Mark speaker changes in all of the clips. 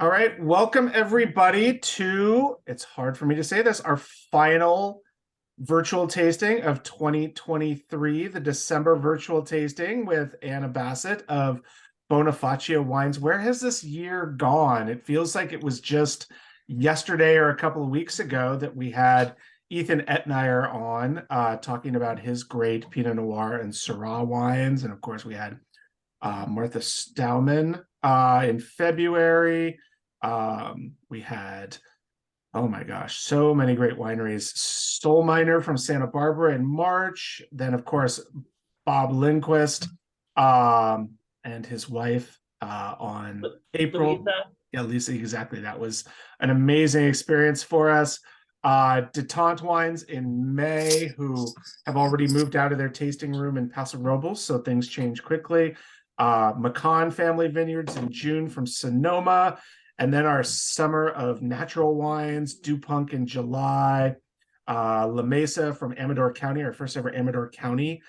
Speaker 1: All right, welcome everybody to, it's hard for me to say this, our final virtual tasting of 2023, the December virtual tasting with Anna Bassett of Bonifacia Wines. Where has this year gone? It feels like it was just yesterday or a couple of weeks ago that we had Ethan Etnier on talking about his great Pinot Noir and Syrah wines. And of course, we had Martha Stauman in February. We had, oh my gosh, so many great wineries. Soul Miner from Santa Barbara in March. Then, of course, Bob Lindquist and his wife on April.
Speaker 2: Louisa.
Speaker 1: Yeah, Lisa, exactly. That was an amazing experience for us. Detente Wines in May, who have already moved out of their tasting room in Paso Robles, so things change quickly. McCann Family Vineyards in June from Sonoma. And then our summer of natural wines, Dupunk in July, La Mesa from Amador County, our first ever Amador County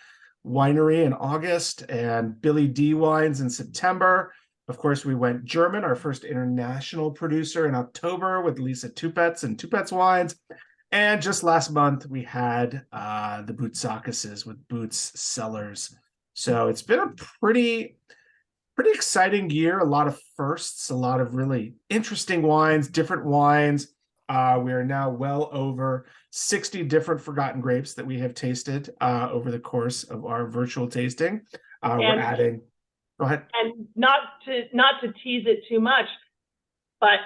Speaker 1: winery in August, and Billy D Wines in September. Of course, we went German, our first international producer in October with Lisa Tupets and Tupets Wines. And just last month, we had the Bootsakises with Boots Cellars. So it's been a pretty exciting year, a lot of firsts, a lot of really interesting wines, different wines. We are now well over 60 different forgotten grapes that we have tasted over the course of our virtual tasting. We're adding, go ahead.
Speaker 2: And not to tease it too much, but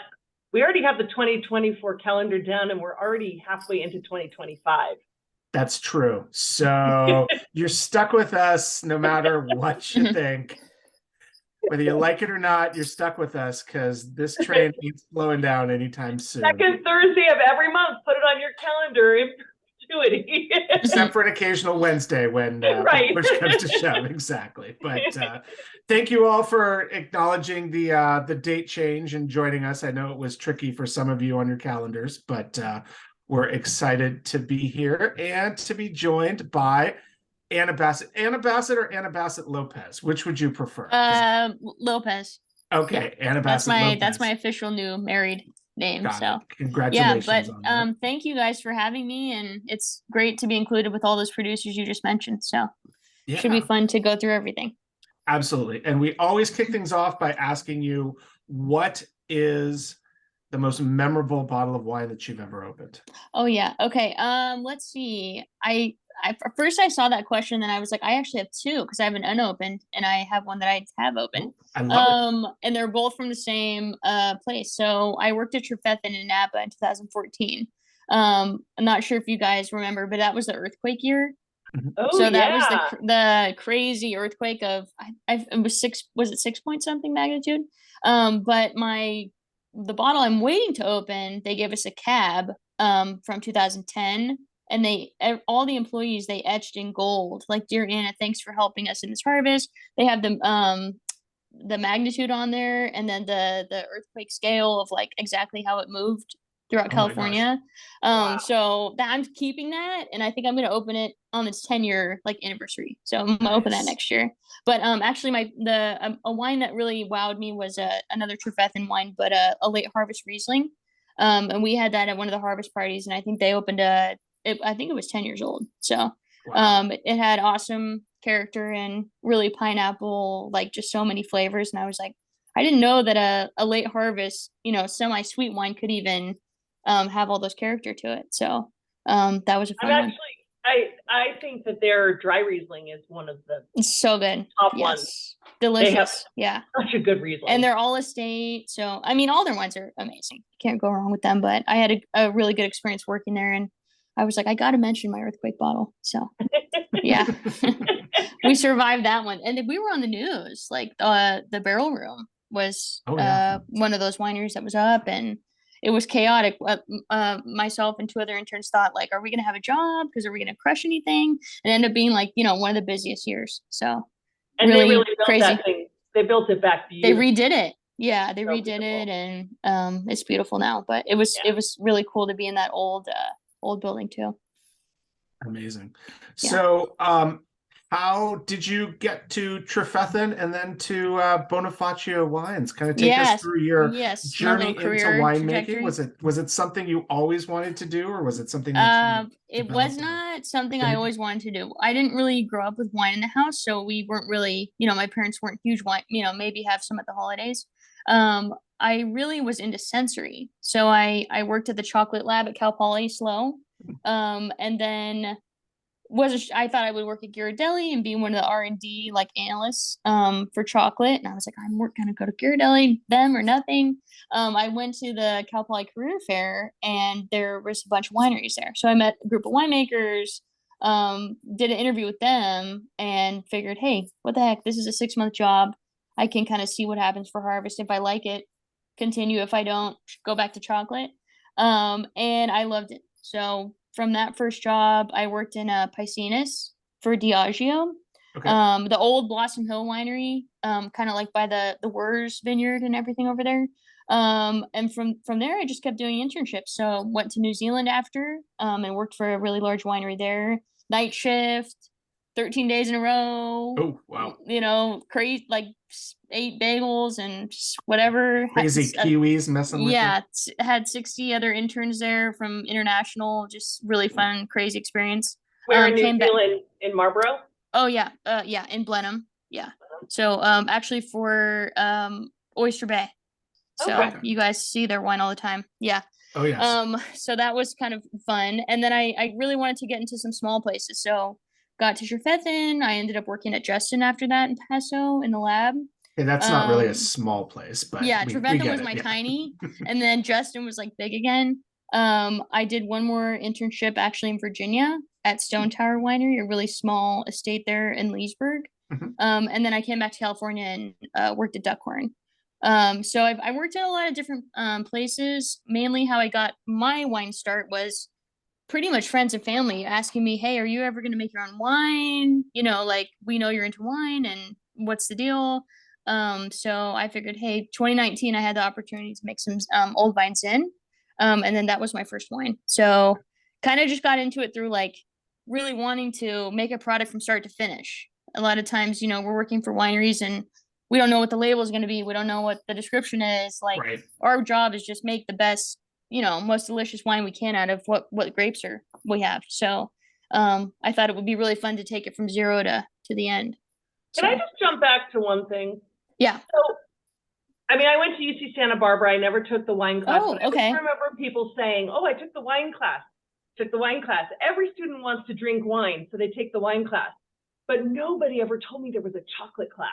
Speaker 2: we already have the 2024 calendar down and we're already halfway into 2025.
Speaker 1: That's true. So you're stuck with us no matter what you think. Whether you like it or not, you're stuck with us because this train ain't slowing down anytime soon.
Speaker 2: Second Thursday of every month, put it on your calendar in perpetuity.
Speaker 1: Except for an occasional Wednesday when
Speaker 2: right.
Speaker 1: push comes to shove. Exactly. But thank you all for acknowledging the date change and joining us. I know it was tricky for some of you on your calendars, but we're excited to be here and to be joined by Anna Bassett or Anna Bassett-Lopez. Which would you prefer?
Speaker 3: Lopez.
Speaker 1: Okay, yeah. Anna Bassett-Lopez.
Speaker 3: That's my official new married name.
Speaker 1: Got
Speaker 3: so
Speaker 1: it. Congratulations.
Speaker 3: Yeah, but thank you guys for having me, and it's great to be included with all those producers you just mentioned. So yeah. Should be fun to go through everything.
Speaker 1: Absolutely. And we always kick things off by asking you, what is the most memorable bottle of wine that you've ever opened?
Speaker 3: Oh yeah. Okay. Let's see. I first I saw that question, then I was like, I actually have two because I have an unopened and I have one that I have open.
Speaker 1: I love it.
Speaker 3: And they're both from the same place. So I worked at Trefethen in Napa in 2014. I'm not sure if you guys remember, but that was the earthquake year.
Speaker 2: Oh,
Speaker 3: so that was the crazy earthquake of it was 6 point something magnitude. But the bottle I'm waiting to open, they gave us a cab from 2010. And all the employees, they etched in gold, like, "Dear Anna, thanks for helping us in this harvest." They have the magnitude on there, and then the earthquake scale of like exactly how it moved throughout California.
Speaker 2: Wow.
Speaker 3: So I'm keeping that, and I think I'm gonna open it on its 10-year like anniversary. So I'm gonna open that next year. But actually, a wine that really wowed me was another Trefethen wine, but a late harvest Riesling. And we had that at one of the harvest parties, and I think they opened I think it was 10 years old. So it had awesome character and really pineapple, like just so many flavors. And I was like, I didn't know that a late harvest, semi-sweet wine could even have all those character to it. So that was a fun one.
Speaker 2: I think that their dry Riesling is one of the
Speaker 3: it's so good.
Speaker 2: Top ones.
Speaker 3: Delicious. Yeah.
Speaker 2: Such a good Riesling.
Speaker 3: And they're all estate. So, I mean, all their wines are amazing. Can't go wrong with them. But I had a really good experience working there, and I was like, I got to mention my earthquake bottle. So, yeah, we survived that one. And we were on the news. Like the Barrel Room was one of those wineries that was up, and it was chaotic. Myself and two other interns thought, like, are we going to have a job? Because are we going to crush anything? And it ended up being like, one of the busiest years. So,
Speaker 2: and
Speaker 3: really,
Speaker 2: they really built
Speaker 3: crazy.
Speaker 2: that thing. They built it back beautiful.
Speaker 3: They redid it. Yeah, they redid it, and it's beautiful now. But it was really cool to be in that old building too.
Speaker 1: Amazing.
Speaker 3: Yeah.
Speaker 1: So How did you get to Trefethen and then to Bonifacia Wines? Kind of take us
Speaker 3: Yes,
Speaker 1: through your
Speaker 3: yes, my little
Speaker 1: journey into
Speaker 3: career
Speaker 1: winemaking.
Speaker 3: trajectory.
Speaker 1: Was it something you always wanted to do, or was it something that you
Speaker 3: It was
Speaker 1: developed as a
Speaker 3: not something I
Speaker 1: affinity?
Speaker 3: always wanted to do. I didn't really grow up with wine in the house, so we weren't really, my parents weren't huge wine, maybe have some at the holidays. I really was into sensory. So I worked at the chocolate lab at Cal Poly Slow. And then I thought I would work at Ghirardelli and be one of the R&D like analysts for chocolate. And I was like, I'm gonna go to Ghirardelli, them or nothing. I went to the Cal Poly Career Fair and there was a bunch of wineries there. So I met a group of winemakers, did an interview with them and figured, hey, what the heck? This is a 6-month job. I can kind of see what happens for harvest. If I like it, continue. If I don't, go back to chocolate. And I loved it. So from that first job, I worked in a Piscinus for Diageo.
Speaker 1: Okay.
Speaker 3: The old Blossom Hill winery, kind of like by the Wurz Vineyard and everything over there. And from there, I just kept doing internships. So went to New Zealand after, and worked for a really large winery there. Night shift, 13 days in a row.
Speaker 1: Oh, wow.
Speaker 3: Crazy, like 8 bagels and whatever.
Speaker 1: Crazy Kiwis messing with you.
Speaker 3: Yeah, had 60 other interns there from international. Just really fun, crazy experience.
Speaker 2: Where in New
Speaker 3: Came back.
Speaker 2: Zealand? In Marlborough?
Speaker 3: Oh yeah, yeah, in Blenheim. Yeah. So actually for Oyster Bay. So
Speaker 2: Okay.
Speaker 3: you guys see their wine all the time. Yeah.
Speaker 1: Oh, yes.
Speaker 3: So that was kind of fun. And then I really wanted to get into some small places. So got to Trefethen. I ended up working at Justin after that in Paso in the lab.
Speaker 1: Hey, that's not really a small place, but
Speaker 3: yeah,
Speaker 1: we
Speaker 3: Trefethen
Speaker 1: get
Speaker 3: was
Speaker 1: it,
Speaker 3: my
Speaker 1: yeah.
Speaker 3: tiny, and then Justin was like big again. I did one more internship actually in Virginia at Stone Tower Winery, a really small estate there in Leesburg.
Speaker 1: Mhm.
Speaker 3: And then I came back to California and worked at Duckhorn. So I worked in a lot of different places. Mainly how I got my wine start was pretty much friends and family asking me, hey, are you ever going to make your own wine? Like we know you're into wine and what's the deal? So I figured, hey, 2019, I had the opportunity to make some old vines in. And then that was my first wine. So kind of just got into it through like really wanting to make a product from start to finish. A lot of times, we're working for wineries and we don't know what the label is going to be. We don't know what the description is. Like
Speaker 1: Right.
Speaker 3: our job is just make the best, most delicious wine we can out of what grapes we have. So I thought it would be really fun to take it from zero to the end.
Speaker 2: Can I just jump back to one thing?
Speaker 3: Yeah.
Speaker 2: So, I mean, I went to UC Santa Barbara. I never took the wine class.
Speaker 3: Oh,
Speaker 2: but
Speaker 3: okay.
Speaker 2: I remember people saying, oh, I took the wine class. Every student wants to drink wine, so they take the wine class. But nobody ever told me there was a chocolate class.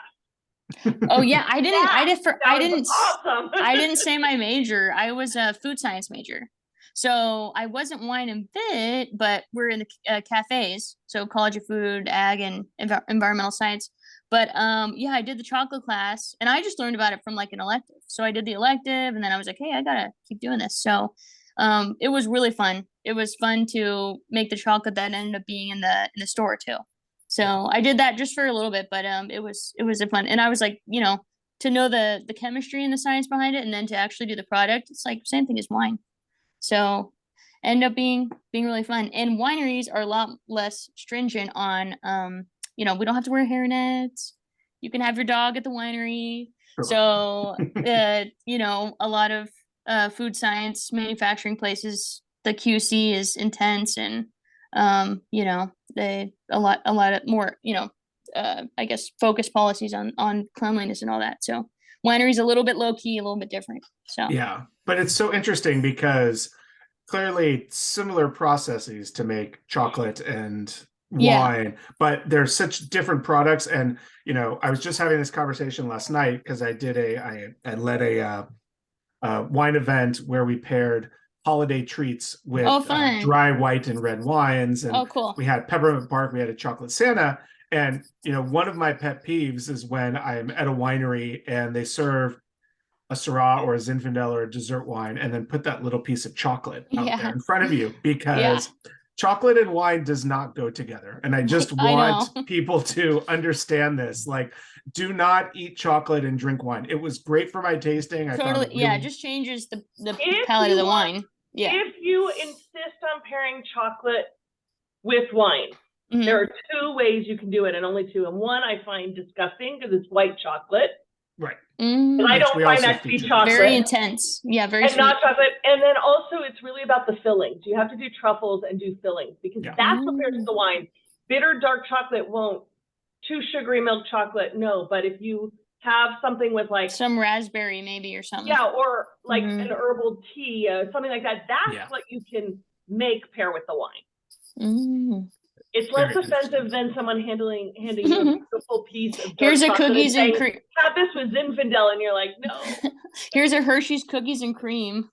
Speaker 3: Oh yeah, I didn't
Speaker 2: Awesome.
Speaker 3: I didn't say my major. I was a food science major. So I wasn't wine and vit, but we're in the cafes. So College of Food, Ag, and Environmental Science. But yeah, I did the chocolate class and I just learned about it from like an elective. So I did the elective and then I was like, hey, I gotta keep doing this. So it was really fun. It was fun to make the chocolate that ended up being in the store too. So I did that just for a little bit, but it was a fun. And I was like, to know the chemistry and the science behind it, and then to actually do the product, it's like same thing as wine. So end up being really fun. And wineries are a lot less stringent on, we don't have to wear hairnets. You can have your dog at the winery.
Speaker 1: Sure.
Speaker 3: So, a lot of food science manufacturing places, the QC is intense and, they a lot of more, I guess focus policies on cleanliness and all that. So winery's a little bit low key, a little bit different. So
Speaker 1: yeah, but it's so interesting because clearly similar processes to make chocolate and wine, but they're such different products. And I was just having this conversation last night because I led a wine event where we paired holiday treats with dry white and red wines, and
Speaker 3: cool.
Speaker 1: We had peppermint bark, we had a chocolate Santa. And one of my pet peeves is when I'm at a winery and they serve a Syrah or a Zinfandel or a dessert wine and then put that little piece of chocolate out there in front of you, because chocolate and wine does not go together. And I just want people to understand this. Like, do not eat chocolate and drink wine. It was great for my tasting.
Speaker 3: Totally. It just changes the palate of the wine. Yeah.
Speaker 2: If you insist on pairing chocolate with wine,
Speaker 3: Mhm.
Speaker 2: There are two ways you can do it, and only two. And one I find disgusting because it's white chocolate.
Speaker 1: Right.
Speaker 3: Mm.
Speaker 2: And I
Speaker 1: Which
Speaker 2: don't
Speaker 1: we
Speaker 2: find
Speaker 1: also
Speaker 2: that to be
Speaker 1: featured.
Speaker 2: chocolate.
Speaker 3: Very intense. Yeah, very
Speaker 2: and
Speaker 3: sweet.
Speaker 2: not chocolate. And then also it's really about the fillings. You have to do truffles and do fillings because
Speaker 1: Yeah.
Speaker 2: that's what pairs the wine. Bitter dark chocolate won't. Too sugary milk chocolate, no. But if you have something with like
Speaker 3: Some raspberry maybe or something.
Speaker 2: yeah, or like
Speaker 3: Mhm.
Speaker 2: an herbal tea, something like that, that's
Speaker 1: Yeah.
Speaker 2: what you can pair with the wine.
Speaker 3: Mm.
Speaker 2: It's less
Speaker 1: Very
Speaker 2: offensive
Speaker 1: interesting.
Speaker 2: than someone handing you a beautiful piece of dark
Speaker 3: Here's a
Speaker 2: chocolate
Speaker 3: cookies and
Speaker 2: saying,
Speaker 3: cream.
Speaker 2: have this with ZInfandel, and you're like, no.
Speaker 3: Here's a Hershey's cookies and cream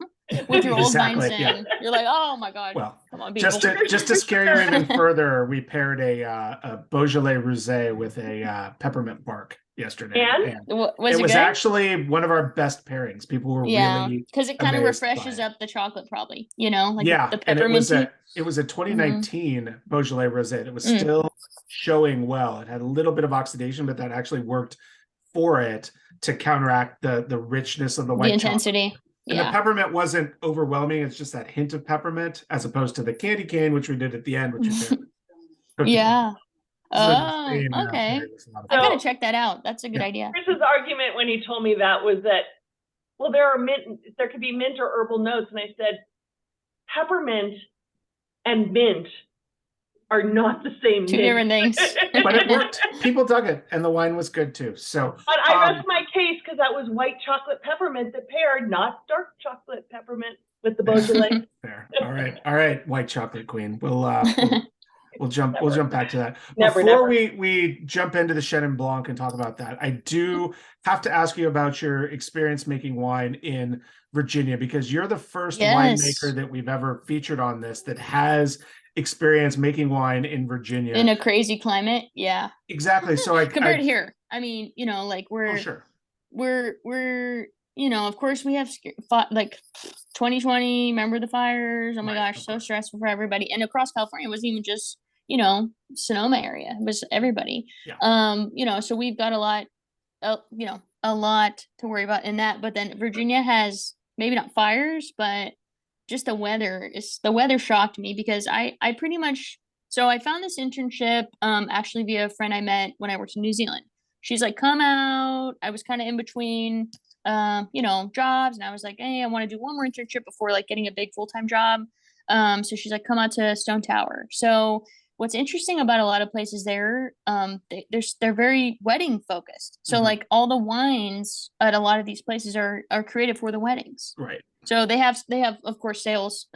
Speaker 3: with your old wine
Speaker 1: Exactly, yeah.
Speaker 3: sin. You're like, oh my god.
Speaker 1: Well,
Speaker 3: Come on, people.
Speaker 1: just to scare you even further, we paired a Beaujolais Rosé with a peppermint bark yesterday.
Speaker 2: And?
Speaker 3: Was it
Speaker 1: was
Speaker 3: good?
Speaker 1: actually one of our best pairings. People were really
Speaker 3: because it kind of
Speaker 1: amazed by
Speaker 3: refreshes
Speaker 1: it.
Speaker 3: up the chocolate, probably. You know, like
Speaker 1: Yeah,
Speaker 3: the
Speaker 1: and it was
Speaker 3: pepperminty.
Speaker 1: a 2019 Beaujolais Rosé that was
Speaker 3: Mm.
Speaker 1: still showing well. It had a little bit of oxidation, but that actually worked for it to counteract the richness of the white
Speaker 3: The intensity.
Speaker 1: chocolate. And
Speaker 3: Yeah.
Speaker 1: the peppermint wasn't overwhelming. It's just that hint of peppermint as opposed to the candy cane, which we did at the end, which you paired with cookie.
Speaker 3: Yeah.
Speaker 1: This is an
Speaker 3: Oh,
Speaker 1: insane,
Speaker 3: okay.
Speaker 1: pairing. It's a lot of
Speaker 3: I
Speaker 1: fun.
Speaker 3: gotta check that out. That's a good
Speaker 1: Yeah.
Speaker 3: idea.
Speaker 2: Chris's argument when he told me that was that, well, there could be mint or herbal notes. And I said, peppermint and mint are not the same
Speaker 3: Two
Speaker 2: mint.
Speaker 3: different things.
Speaker 1: But it worked. People dug it, and the wine was good too. So
Speaker 2: But I rest my case because that was white chocolate peppermint that paired, not dark chocolate peppermint with the Beaujolais.
Speaker 1: fair. All right, white chocolate queen. We'll jump back to that.
Speaker 2: Never,
Speaker 1: Before
Speaker 2: never.
Speaker 1: we jump into the Chenin Blanc and talk about that, I do have to ask you about your experience making wine in Virginia, because you're the first
Speaker 3: Yes.
Speaker 1: winemaker that we've ever featured on this that has experience making wine in Virginia.
Speaker 3: In a crazy climate. Yeah.
Speaker 1: Exactly. So
Speaker 3: compared to here. I mean, you know, like
Speaker 1: oh, sure.
Speaker 3: we're you know, of course we have like 2020, remember the fires? Oh my
Speaker 1: Right,
Speaker 3: gosh,
Speaker 1: of
Speaker 3: so
Speaker 1: course.
Speaker 3: stressful for everybody. And across California, it wasn't even just, you know, Sonoma area. It was everybody.
Speaker 1: Yeah.
Speaker 3: You know, so we've got a lot to worry about in that. But then Virginia has maybe not fires, but just the weather shocked me because I pretty much, so I found this internship actually via a friend I met when I worked in New Zealand. She's like, come out. I was kind of in between you know, jobs, and I was like, hey, I want to do one more internship before like getting a big full-time job. So she's like, come out to Stone Tower. So what's interesting about a lot of places there, they're very wedding focused. So
Speaker 1: Mhm.
Speaker 3: like all the wines at a lot of these places are created for the weddings.
Speaker 1: Right.
Speaker 3: So they have of course sales,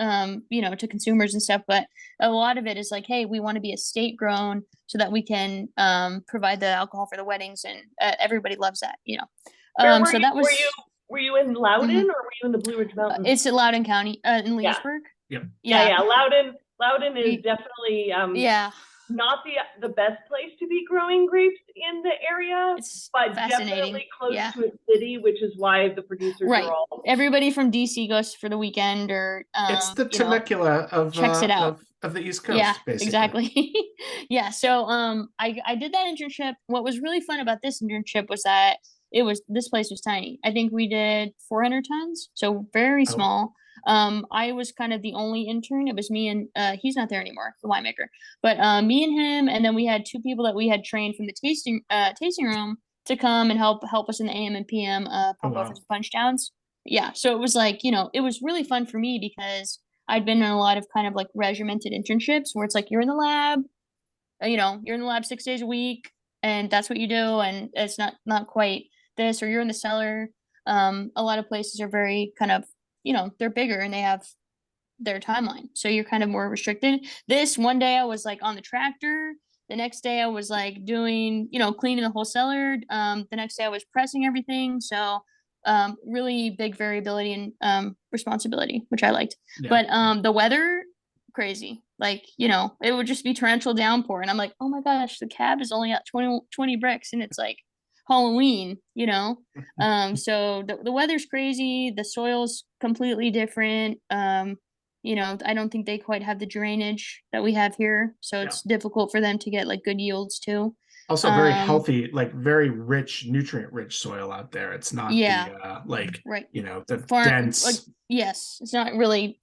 Speaker 3: you know, to consumers and stuff, but a lot of it is like, hey, we want to be estate grown so that we can provide the alcohol for the weddings, and everybody loves that, you know. So that was.
Speaker 2: Were you in Loudon or were you in the Blue Ridge Mountains?
Speaker 3: It's in Loudoun County, in Leesburg.
Speaker 1: Yep.
Speaker 2: Yeah. Loudon is definitely not the best place to be growing grapes in the area,
Speaker 3: it's
Speaker 2: but
Speaker 3: fascinating.
Speaker 2: definitely close to a city, which is why the producers are all.
Speaker 3: Everybody from DC goes for the weekend, or
Speaker 1: it's the Temecula of
Speaker 3: checks it out
Speaker 1: of the East Coast.
Speaker 3: Yeah,
Speaker 1: basically.
Speaker 3: exactly. Yeah. So I did that internship. What was really fun about this internship was that this place was tiny. I think we did 400 tons, so very small. I was kind of the only intern. It was me and he's not there anymore, the winemaker, but me and him, and then we had two people that we had trained from the tasting room to come and help us in the AM and PM pump overs and punch downs. Yeah, so it was like, you know, it was really fun for me because I'd been in a lot of kind of like regimented internships where it's like you're in the lab, you know, you're in the lab 6 days a week, and that's what you do, and it's not quite this, or you're in the cellar. A lot of places are very kind of, you know, they're bigger and they have their timeline, so you're kind of more restricted. This one day I was like on the tractor, the next day I was like doing, you know, cleaning the whole cellar, the next day I was pressing everything. So really big variability and responsibility, which I liked. But the weather, crazy. Like, you know, it would just be torrential downpour, and I'm like, oh my gosh, the cab is only at 20 bricks, and it's like Halloween, you know. So the weather's crazy, the soil's completely different. You know, I don't think they quite have the drainage that we have here, so it's difficult for them to get like good yields too.
Speaker 1: Also very healthy, like very rich, nutrient rich soil out there. It's not the like, you know, the dense.
Speaker 3: Like, yes, it's not really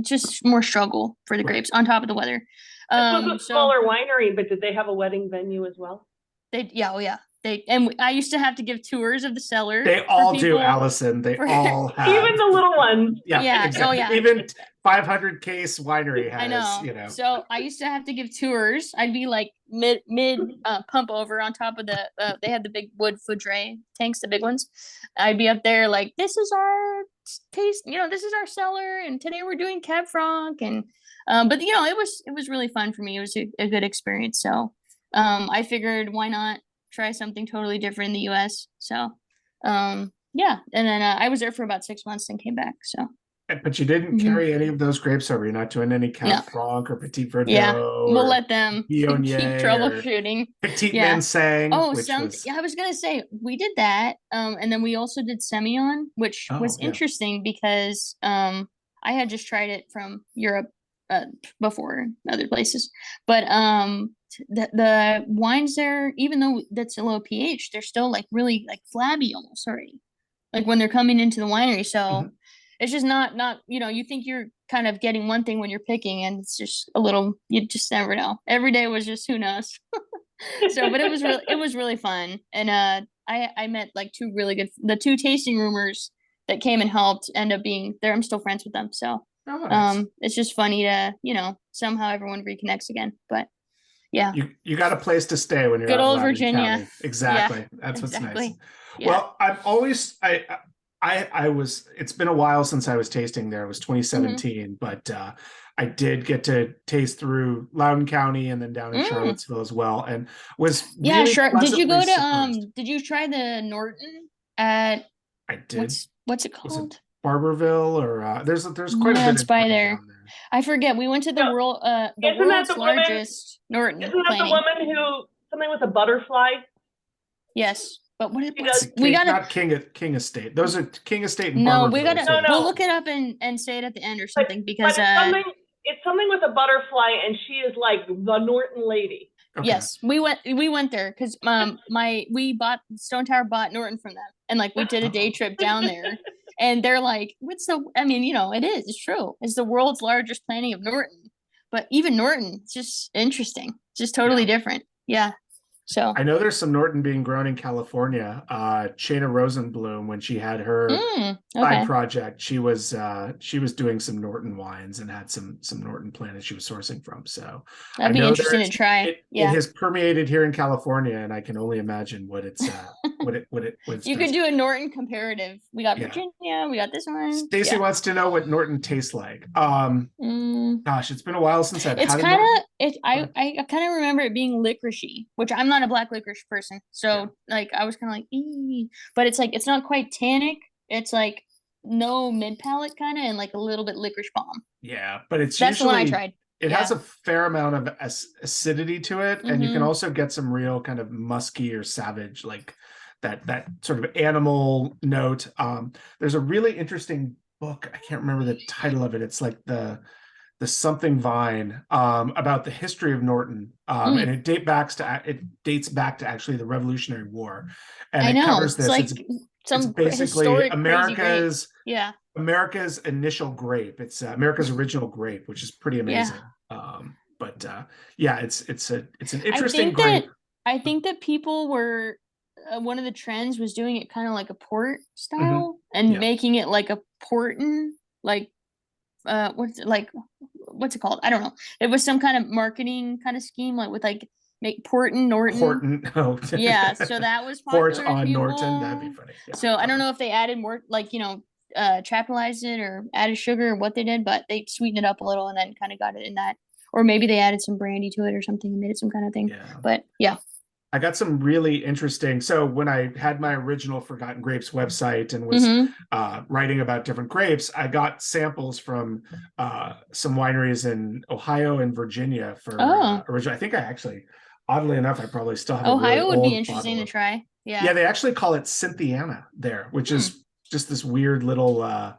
Speaker 3: just more struggle for the grapes on top of the weather.
Speaker 2: This was a smaller winery, but did they have a wedding venue as well?
Speaker 3: I used to have to give tours of the cellar.
Speaker 1: They all do, Allison. They all have.
Speaker 2: Even the little ones.
Speaker 3: Yeah.
Speaker 1: Exactly.
Speaker 3: Oh, yeah.
Speaker 1: Even 500 case winery has,
Speaker 3: I know. So I used to have to give tours. I'd be like mid pump over on top of the they had the big wood foudre tanks, the big ones. I'd be up there like, this is our taste, this is our cellar, and today we're doing Cab Franc, and but it was really fun for me. It was a good experience. So I figured, why not try something totally different in the US. So yeah, and then I was there for about 6 months and came back. So
Speaker 1: but you didn't carry any of those grapes over. You're not doing any Cab Franc or Petit Verdot.
Speaker 3: Yeah, we'll let them keep troubleshooting.
Speaker 1: Petit Manseng.
Speaker 3: Oh, I was gonna say we did that, and then we also did Semillon, which was interesting because I had just tried it from Europe before other places, but the wines there, even though that's a low pH, they're still like really like flabby almost already, like when they're coming into the winery. So it's just not you think you're kind of getting one thing when you're picking, and it's just a little, you just never know. Every day was just who knows. So but it was really fun, and I met like the two tasting roomers that came and helped end up being there. I'm still friends with them, so nice. It's just funny to somehow everyone reconnects again. But yeah, you
Speaker 1: got a place to stay when you're
Speaker 3: good
Speaker 1: out
Speaker 3: old
Speaker 1: in
Speaker 3: Virginia.
Speaker 1: County. Exactly.
Speaker 3: Yeah,
Speaker 1: that's what's nice.
Speaker 3: Yeah.
Speaker 1: Well, I'm always I was, it's been a while since I was tasting there. It was 2017, but I did get to taste through Loudoun County and then down in Charlottesville as well, and was really
Speaker 3: sure. Did you go to
Speaker 1: surprised.
Speaker 3: Did you try the Norton at?
Speaker 1: I did.
Speaker 3: What's it called?
Speaker 1: Barberville, or there's quite a bit.
Speaker 3: It's by there. I forget. We went to the world's largest Norton.
Speaker 2: Isn't that the woman who something with a butterfly?
Speaker 3: Yes. But
Speaker 1: we got not King Estate. Those are King Estate and Barberville.
Speaker 3: We gotta we'll look it up and say it at the end or something, because
Speaker 2: it's something with a butterfly, and she is like the Norton lady.
Speaker 3: Okay. Yes, we went there because Stone Tower bought Norton from them, and like we did a day trip down there, and they're like, it's true. It's the world's largest planting of Norton, but even Norton, it's just interesting, just totally different. Yeah. So
Speaker 1: I know there's some Norton being grown in California. Shayna Rosenblum, when she had her side project, she was doing some Norton wines and had some Norton planted she was sourcing from. So
Speaker 3: that'd be interesting to try.
Speaker 1: It has permeated here in California, and I can only imagine what it's what it's.
Speaker 3: You could do a Norton comparative. We got Virginia, we got this one.
Speaker 1: Stacy wants to know what Norton tastes like. Gosh, it's been a while since I've had it.
Speaker 3: I kind of remember it being licoricey, which I'm not a black licorice person, so like I was kind of like, but it's like, it's not quite tannic. It's like no mid palate kind of, and like a little bit licorice bomb.
Speaker 1: Yeah, but that's
Speaker 3: usually, the one I tried.
Speaker 1: It has a fair amount of acidity to it, and you can also get some real kind of musky or savage, like that sort of animal note. There's a really interesting book. I can't remember the title of it. It's like the something vine about the history of Norton, and it dates back to actually the Revolutionary War, and it covers this. It's basically America's initial grape. It's America's original grape, which is pretty amazing. It's an interesting grape.
Speaker 3: I think that people were one of the trends was doing it kind of like a port style and making it like a portin, like what's it called? I don't know. It was some kind of marketing kind of scheme, like with like make Norton. Yeah, so that was popular.
Speaker 1: Port on Norton, that'd be funny. Yeah.
Speaker 3: So I don't know if they added more, like chaptalized it or added sugar or what they did, but they sweetened it up a little and then kind of got it in that, or maybe they added some brandy to it or something and made it some kind of thing. Yeah. But yeah.
Speaker 1: I got some really interesting. So when I had my original Forgotten Grapes website and was writing about different grapes, I got samples from some wineries in Ohio and Virginia for original. I think I actually, oddly enough, I probably still have
Speaker 3: Ohio would be interesting to try. Yeah.
Speaker 1: Yeah, they actually call it Cynthiana there, which is just this weird little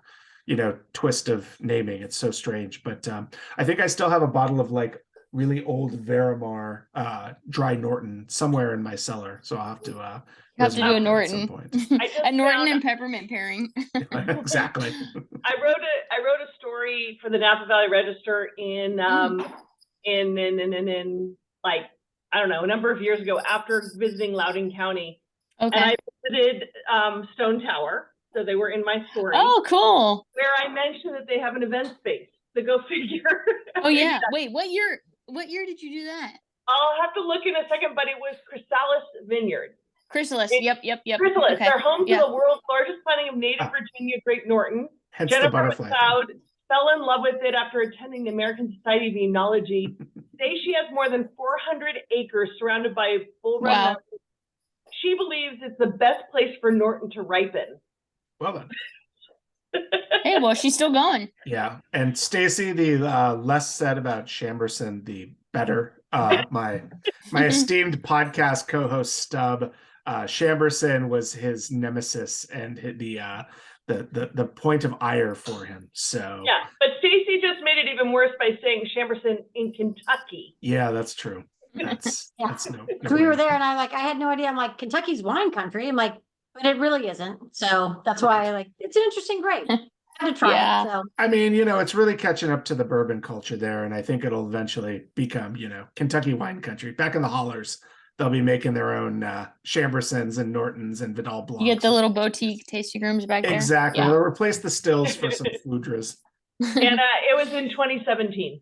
Speaker 1: twist of naming. It's so strange. But I think I still have a bottle of like really old Verimar dry Norton somewhere in my cellar, so I'll have to
Speaker 3: do a Norton. A Norton and peppermint pairing.
Speaker 1: Exactly.
Speaker 2: I wrote a story story for the Napa Valley Register in like, I don't know, a number of years ago after visiting Loudoun County.
Speaker 3: Okay.
Speaker 2: And I visited Stone Tower. So they were in my story.
Speaker 3: Oh, cool.
Speaker 2: Where I mentioned that they have an event space. So go figure.
Speaker 3: Oh yeah. Wait, what year did you do that?
Speaker 2: I'll have to look in a second, but it was Chrysalis Vineyard.
Speaker 3: Chrysalis. Yep.
Speaker 2: Chrysalis.
Speaker 3: Okay.
Speaker 2: They're home to the world's largest planting of native Virginia grape Norton.
Speaker 1: Hence
Speaker 2: Jennifer
Speaker 1: the butterfly.
Speaker 2: McLeod fell in love with it after attending the American Society of Enology. Say she has more than 400 acres surrounded by full red mountains. She believes it's the best place for Norton to ripen.
Speaker 1: Well then.
Speaker 3: Hey, well, she's still going.
Speaker 1: Yeah, and Stacy, the less said about Chamberson, the better. My esteemed podcast co-host Stubb, Chamberson was his nemesis and the point of ire for him. So
Speaker 2: yeah, but Stacy just made it even worse by saying Chamberson in Kentucky.
Speaker 1: Yeah, that's true. That's no.
Speaker 4: So we were there, and I had no idea. I'm like, Kentucky's wine country. I'm like, but it really isn't. So that's why it's an interesting grape. To try it, so.
Speaker 1: I mean, it's really catching up to the bourbon culture there, and I think it'll eventually become, Kentucky wine country. Back in the hollers, they'll be making their own Chambersons and Nortons and Vidal Blancs.
Speaker 3: You get the little boutique tasting rooms back there.
Speaker 1: Exactly. They'll replace the stills for some Foudres.
Speaker 2: And it was in 2017.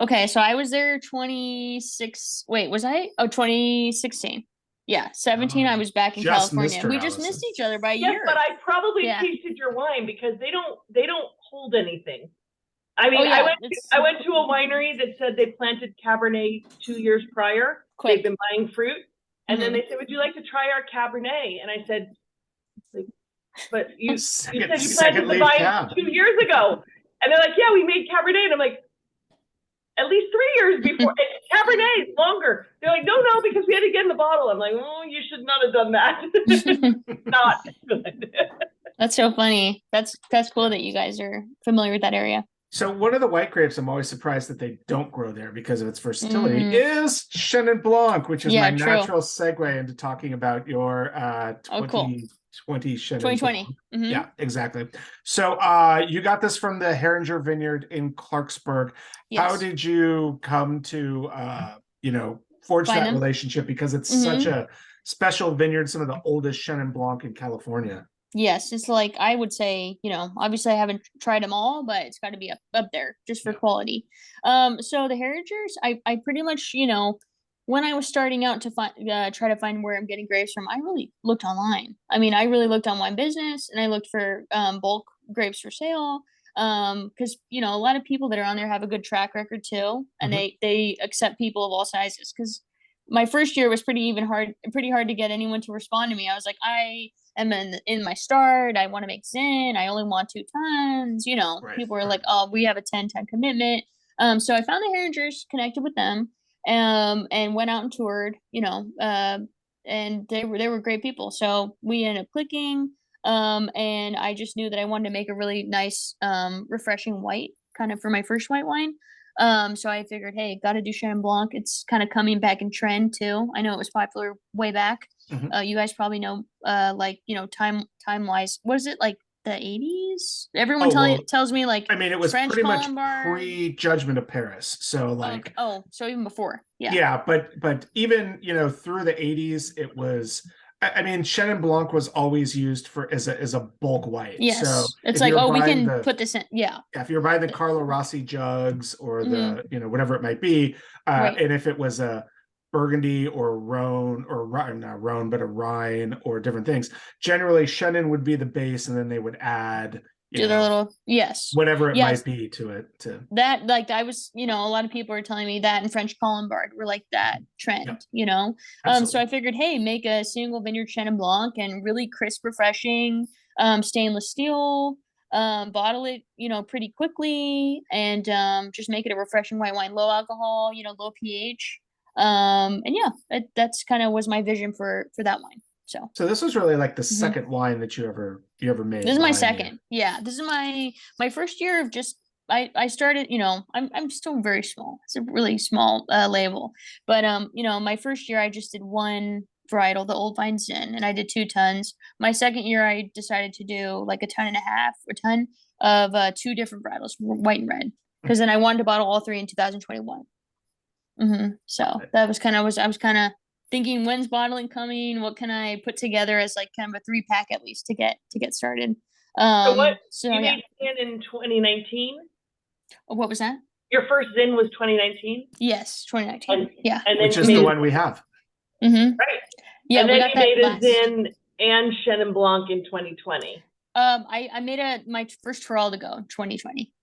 Speaker 3: Okay, so I was there 2016. Yeah, 17. I was back in California. We just missed each other by a year.
Speaker 2: Yes, but I probably tasted your wine because they don't hold anything. I mean, I went to a winery that said they planted Cabernet 2 years prior. They've been buying fruit, and then they said, "Would you like to try our Cabernet?" And I said, "But you said you planted the vine 2 years ago," and they're like, "Yeah, we made Cabernet," and I'm like, at least 3 years before. Cabernet is longer. They're like, no, because we had to get in the bottle. I'm like, oh, you should not have done that. Not good.
Speaker 3: That's so funny. That's cool that you guys are familiar with that area.
Speaker 1: So one of the white grapes I'm always surprised that they don't grow there because of its versatility is Chenin Blanc, which is my natural segue into talking about your 2020 Chenin
Speaker 3: 2020.
Speaker 1: Yeah, exactly. So you got this from the Heringer Vineyard in Clarksburg. Yes. How did you come to forge that relationship? Because it's such a special vineyard, some of the oldest Chenin Blanc in California.
Speaker 3: Yes, it's like, I would say, obviously I haven't tried them all, but it's got to be up there just for quality. So the Heringers, I pretty much, when I was starting out to try to find where I'm getting grapes from, I really looked online. I mean, I really looked on Wine Business, and I looked for bulk grapes for sale. Because a lot of people that are on there have a good track record too, and they accept people of all sizes. Because my first year was pretty hard to get anyone to respond to me. I was like, I am in my start. I want to make Zin. I only want 2 tons. People were like, oh, we have a 10-ton commitment. So I found the Heringers, connected with them, and went out and toured. And they were great people. So we ended up clicking. And I just knew that I wanted to make a really nice, refreshing white, kind of for my first white wine. So I figured, hey, got to do Chenin Blanc. It's kind of coming back in trend too. I know it was popular way back. You guys probably know, time wise, what is it, like the 80s? Everyone tells me, like,
Speaker 1: I mean, it was
Speaker 3: French
Speaker 1: pretty much
Speaker 3: Colombard.
Speaker 1: pre-Judgment of Paris. So like,
Speaker 3: so even before,
Speaker 1: but even through the 80s, it was. I mean, Chenin Blanc was always used as a bulk white.
Speaker 3: Yes.
Speaker 1: So
Speaker 3: it's like, we can put this in. Yeah.
Speaker 1: If you're buying the Carlo Rossi jugs or the, whatever it might be. And if it was a Burgundy or Rhone or not Rhone, but a Rhine or different things, generally Chenin would be the base, and then they would add
Speaker 3: their little
Speaker 1: whatever it might be to it. To
Speaker 3: that, like, I was, a lot of people are telling me that and French Colombard were like that trend, so I figured, hey, make a single vineyard Chenin Blanc and really crisp, refreshing, stainless steel, bottle it, pretty quickly, and just make it a refreshing white wine, low alcohol, low pH, that's kind of was my vision for that wine. So this
Speaker 1: was really like the second wine that you ever made.
Speaker 3: This is my second. Yeah, this is my first year of just. I started. I'm still very small. It's a really small label, but my first year I just did one varietal, the old vine Zin, and I did 2 tons. My second year, I decided to do like a ton of 2 different varietals, white and red, because then I wanted to bottle all 3 in 2021. So that was I was kind of thinking, when's bottling coming? What can I put together as like kind of a 3-pack at least to get started?
Speaker 2: So you made Zin in 2019?
Speaker 3: What was that?
Speaker 2: Your first Zin was 2019?
Speaker 3: Yes, 2019. Yeah.
Speaker 2: And then
Speaker 1: which is the one we have.
Speaker 2: Right.
Speaker 3: Yeah,
Speaker 2: and then you made a Zin and Chenin Blanc in 2020.
Speaker 3: I made my first Teroldego in 2020.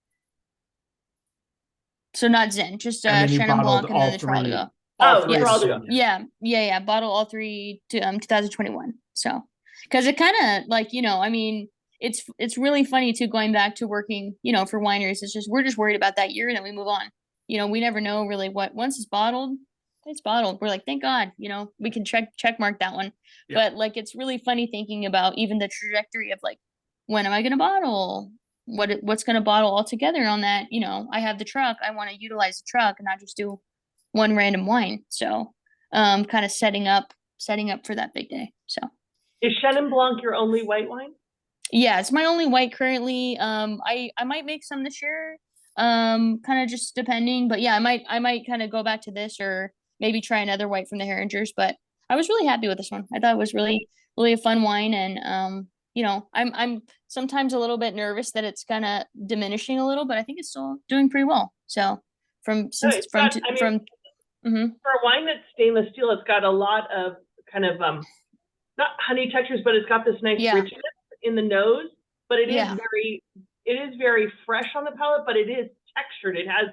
Speaker 3: So not Zin, just Chenin Blanc and then the Teroldego.
Speaker 2: Teroldego.
Speaker 3: Yeah. Bottle all 3 to 2021. So, because it kind of like, I mean, it's really funny too, going back to working, for wineries. It's just, we're just worried about that year and then we move on. We never know really once it's bottled. We're like, thank God, we can check mark that one. Yeah. But like, it's really funny thinking about even the trajectory of like, when am I going to bottle? What's going to bottle all together on that? I have the truck. I want to utilize the truck and not just do one random wine. So, kind of setting up for that big day. So,
Speaker 2: is Chenin Blanc your only white wine?
Speaker 3: Yeah, it's my only white currently. I might make some this year. Kind of just depending, but yeah, I might kind of go back to this or maybe try another white from the Heringers. But I was really happy with this one. I thought it was really, really a fun wine, and I'm sometimes a little bit nervous that it's kind of diminishing a little, but I think it's still doing pretty well. So for a
Speaker 2: wine that's stainless steel, it's got a lot of kind of not honey textures, but it's got this nice richness in the nose. But it is very fresh on the palate, but it is textured. It has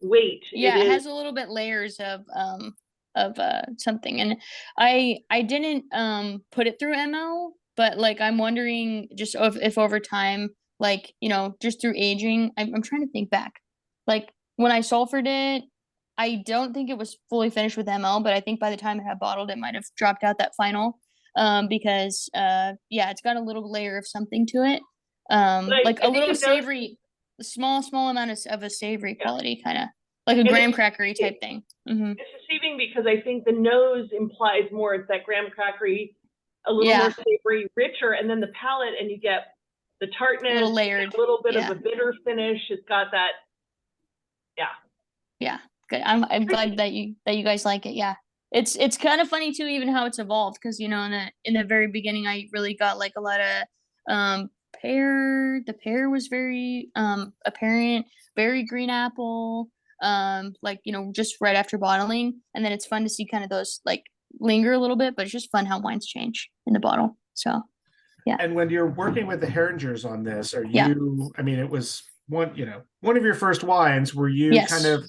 Speaker 2: weight.
Speaker 3: Yeah, it has a little bit layers of something, and I didn't put it through ML, but like I'm wondering just if over time, like just through aging, I'm trying to think back, like when I sulfured it, I don't think it was fully finished with ML, but I think by the time it had bottled, it might have dropped out that final, because it's got a little layer of something to it, like a little savory, small amount of a savory quality, kind of like a graham crackery type thing.
Speaker 2: It's deceiving because I think the nose implies more it's that graham crackery, a little more savory, richer, and then the palate, and you get the tartness, a little layered, a little bit of a bitter finish. It's got that,
Speaker 3: good. I'm glad that you guys like it. Yeah, it's kind of funny too, even how it's evolved, because in the very beginning, I really got like a lot of pear. The pear was very apparent, very green apple, like just right after bottling, and then it's fun to see kind of those like linger a little bit, but it's just fun how wines change in the bottle. So
Speaker 1: and when you're working with the Heringers on this, are you I mean, it was one of your first wines. Were you kind of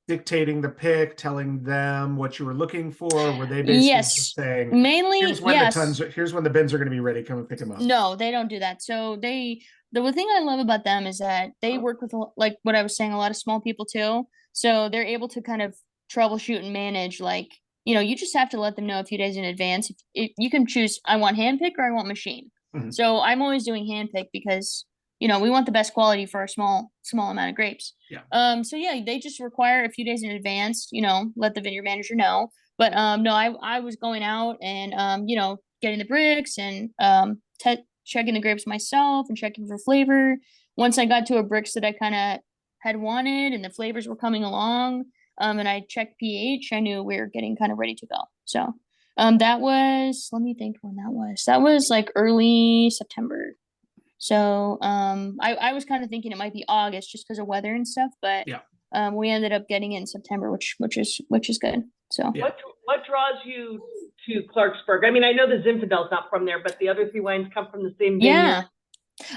Speaker 1: dictating the pick, telling them what you were looking for? Were they basically just saying,
Speaker 3: mainly,
Speaker 1: here's when the bins are going to be ready, come and pick them up?
Speaker 3: No, they don't do that. So the thing I love about them is that they work with, like what I was saying, a lot of small people too. So they're able to kind of troubleshoot and manage, like, you just have to let them know a few days in advance. If you can choose, I want hand pick or I want machine. So I'm always doing hand pick because we want the best quality for a small amount of grapes. So they just require a few days in advance, let the vineyard manager know. But no, I was going out and getting the bricks and checking the grapes myself and checking for flavor. Once I got to a bricks that I kind of had wanted and the flavors were coming along, and I checked pH, I knew we were getting kind of ready to go. So that was, let me think when that was. That was like early September. So I was kind of thinking it might be August just because of weather and stuff, but we ended up getting it in September, which is good. So
Speaker 2: what draws you to Clarksburg? I mean, I know the ZInfandel's not from there, but the other 3 wines come from the same vineyard.
Speaker 3: Yeah,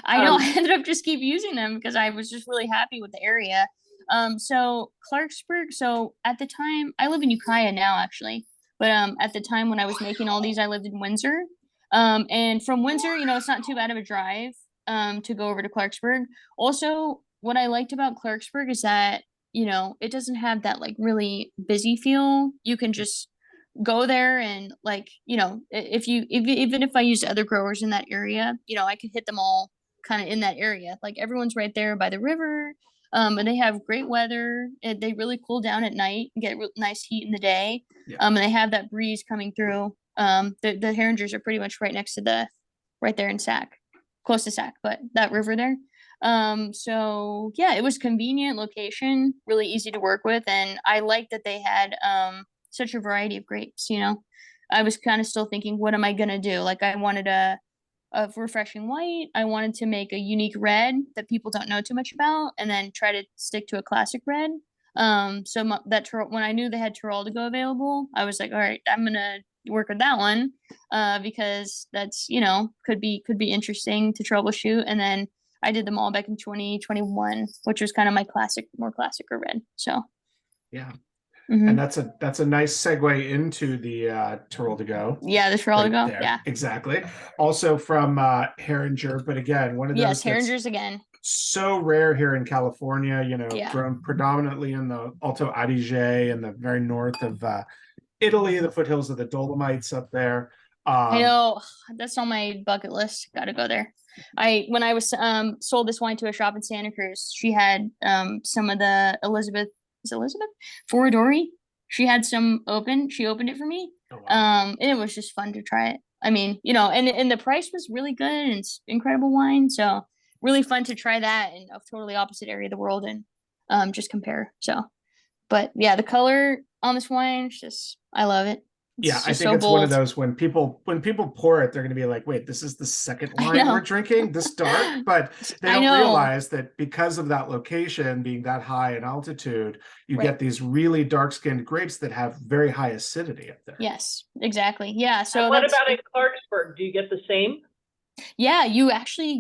Speaker 3: I know. I ended up just keep using them because I was just really happy with the area. So Clarksburg. So at the time, I live in Ukiah now, actually, but at the time when I was making all these, I lived in Windsor. And from Windsor, it's not too bad of a drive to go over to Clarksburg. Also, what I liked about Clarksburg is that it doesn't have that like really busy feel. You can just go there and like even if I use other growers in that area, I could hit them all kind of in that area. Like everyone's right there by the river, and they have great weather. They really cool down at night and get nice heat in the day. And they have that breeze coming through The Heringers are pretty much right next to right there in Sac, close to Sac, but that river there. So yeah, it was convenient location, really easy to work with. And I liked that they had, such a variety of grapes, I was kind of still thinking, what am I going to do? Like I wanted a refreshing white. I wanted to make a unique red that people don't know too much about, and then try to stick to a classic red. So when I knew they had Teroldego available, I was like, all right, I'm gonna work with that one, because that's could be interesting to troubleshoot. And then I did the Malbec in 2021, which was kind of my more classicer red. So
Speaker 1: yeah.
Speaker 3: Mm-hmm.
Speaker 1: And that's a nice segue into the Teroldego.
Speaker 3: Yeah, the Teroldego.
Speaker 1: Right,
Speaker 3: yeah,
Speaker 1: exactly. Also from Heringer, but again, one of those
Speaker 3: Heringers again.
Speaker 1: So rare here in California.
Speaker 3: Yeah.
Speaker 1: Grown predominantly in the Alto Adige and the very north of Italy, the foothills of the Dolomites up there.
Speaker 3: I know, that's on my bucket list. Got to go there. When I was sold this wine to a shop in Santa Cruz, she had some of the Elizabeth Foradori. She had some open. She opened it for me.
Speaker 1: Oh, wow.
Speaker 3: And it was just fun to try it. I mean, and the price was really good, and it's incredible wine. So really fun to try that in a totally opposite area of the world and just compare. So, but yeah, the color on this wine, I love it.
Speaker 1: Yeah, I think it's one of those when people pour it, they're going to be like, wait, this is the second wine we're drinking this dark, but they don't realize that because of that location being that high in altitude, you get these really dark-skinned grapes that have very high acidity up there.
Speaker 3: Yes, exactly. Yeah. So
Speaker 2: what about in Clarksburg? Do you get the same?
Speaker 3: Yeah,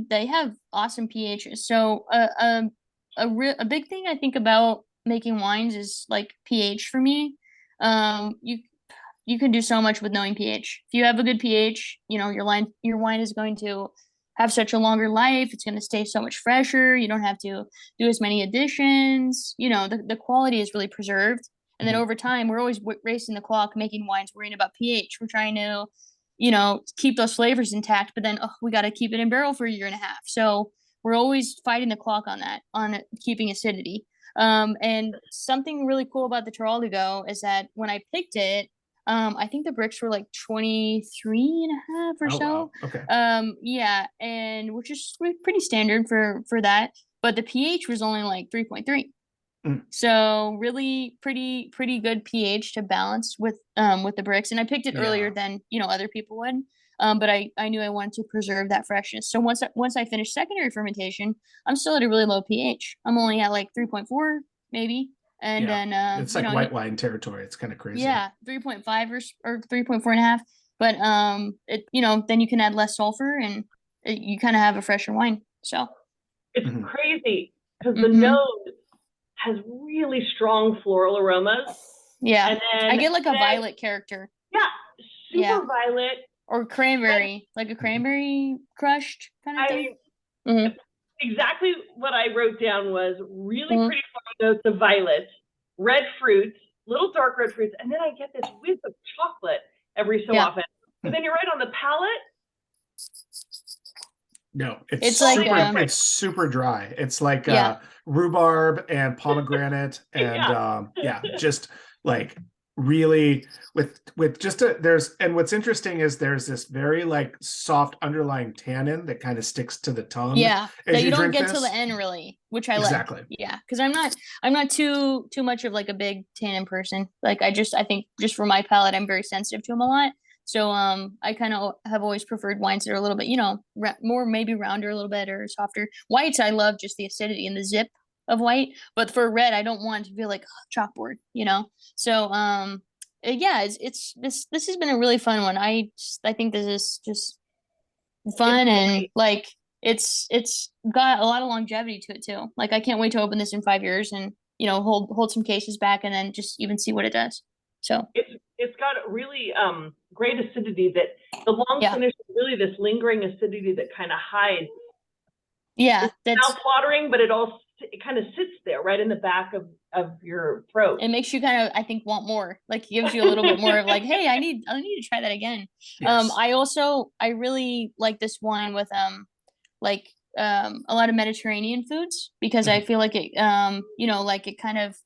Speaker 3: they have awesome pHs. So a big thing I think about making wines is like pH for me. You can do so much with knowing pH. If you have a good pH, your wine is going to have such a longer life. It's going to stay so much fresher. You don't have to do as many additions. The quality is really preserved. And then over time, we're always racing the clock, making wines, worrying about pH. We're trying to, keep those flavors intact, but then we got to keep it in barrel for a year and a half. So we're always fighting the clock on keeping acidity. And something really cool about the Teroldego is that when I picked it, I think the bricks were like 23 and a half or so.
Speaker 1: Wow. Okay.
Speaker 3: Yeah, and which is pretty standard for that. But the pH was only like 3.3. So really pretty good pH to balance with the bricks. And I picked it earlier than other people would. But I knew I wanted to preserve that freshness. So once I finished secondary fermentation, I'm still at a really low pH. I'm only at like 3.4 maybe. And then
Speaker 1: it's like white wine territory. It's kind of crazy.
Speaker 3: Yeah, 3.5 or 3.4 and a half. But then you can add less sulfur and you kind of have a fresher wine. So
Speaker 2: it's crazy because the nose has really strong floral aromas.
Speaker 3: Yeah, and then I get like a violet character.
Speaker 2: Yeah, super violet
Speaker 3: or cranberry, like a cranberry crushed kind of thing.
Speaker 2: Exactly what I wrote down was really pretty floral notes of violet, red fruits, little dark red fruits, and then I get this whiff of chocolate every so often. But then you're right on the palate.
Speaker 1: No, it's super dry. It's like rhubarb and pomegranate and just like really with just what's interesting is there's this very like soft underlying tannin that kind of sticks to the tongue.
Speaker 3: Yeah, that you don't get till the end really, which I like. Yeah, because I'm not too much of like a big tannin person. Like I think just for my palate, I'm very sensitive to them a lot. So I kind of have always preferred wines that are a little bit, more maybe rounder a little bit or softer. Whites, I love just the acidity and the zip of white, but for red, I don't want it to feel like chalkboard, So this has been a really fun one. I think this is just fun and like it's got a lot of longevity to it too. Like I can't wait to open this in 5 years and hold some cases back and then just even see what it does. So
Speaker 2: it's got a really great acidity that the long finish is really this lingering acidity that kind of hides.
Speaker 3: Yeah,
Speaker 2: that's mouth-watering, but it kind of sits there right in the back of your throat.
Speaker 3: It makes you kind of, I think, want more. Like, it gives you a little bit more of like, hey, I need to try that again. Yes. I really like this wine with a lot of Mediterranean foods because I feel like it, like it kind of,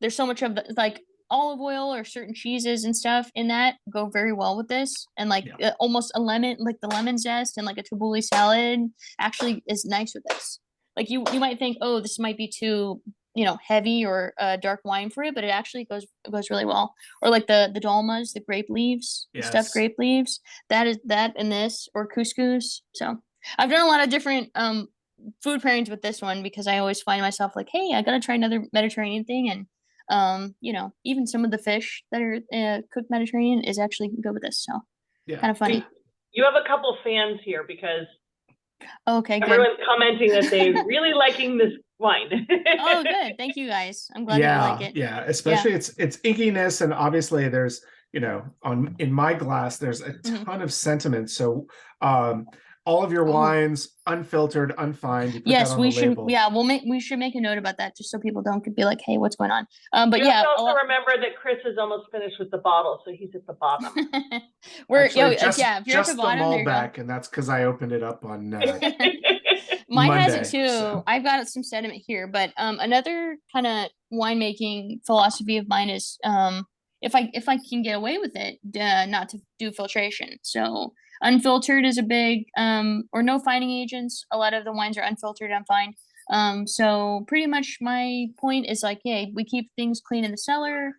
Speaker 3: there's so much of the, like olive oil or certain cheeses and stuff in that go very well with this. And like almost a lemon, like the lemon zest and like a tabbouleh salad actually is nice with this. Like you might think, oh, this might be too, heavy or dark wine for it, but it actually goes really well. Or like the dolmas, the grape leaves, the stuffed grape leaves. That and this, or couscous. So I've done a lot of different food pairings with this one because I always find myself like, hey, I gotta try another Mediterranean thing, and even some of the fish that are cooked Mediterranean is actually good with this. So kind of funny.
Speaker 2: You have a couple fans here because everyone's
Speaker 3: good.
Speaker 2: commenting that they really liking this wine.
Speaker 3: Oh, good. Thank you guys. I'm glad that you like it.
Speaker 1: Yeah, especially its inkiness, and obviously there's in my glass there's a ton of sentiment. So all of your wines unfiltered, unfined. You put that on
Speaker 3: we
Speaker 1: the
Speaker 3: should.
Speaker 1: label.
Speaker 3: Yeah, we should make a note about that just so people don't be like, hey, what's going on? But
Speaker 2: you have to also remember that Chris is almost finished with the bottle, so he's at the bottom.
Speaker 1: If you're at the bottom, the Malbec, and that's because I opened it up on
Speaker 3: mine
Speaker 1: Monday,
Speaker 3: has it too.
Speaker 1: So.
Speaker 3: I've got some sediment here, but another kind of winemaking philosophy of mine is if I can get away with it, not to do filtration. So unfiltered is a big or no fining agents. A lot of the wines are unfiltered, unfined. So pretty much my point is like, yeah, we keep things clean in the cellar.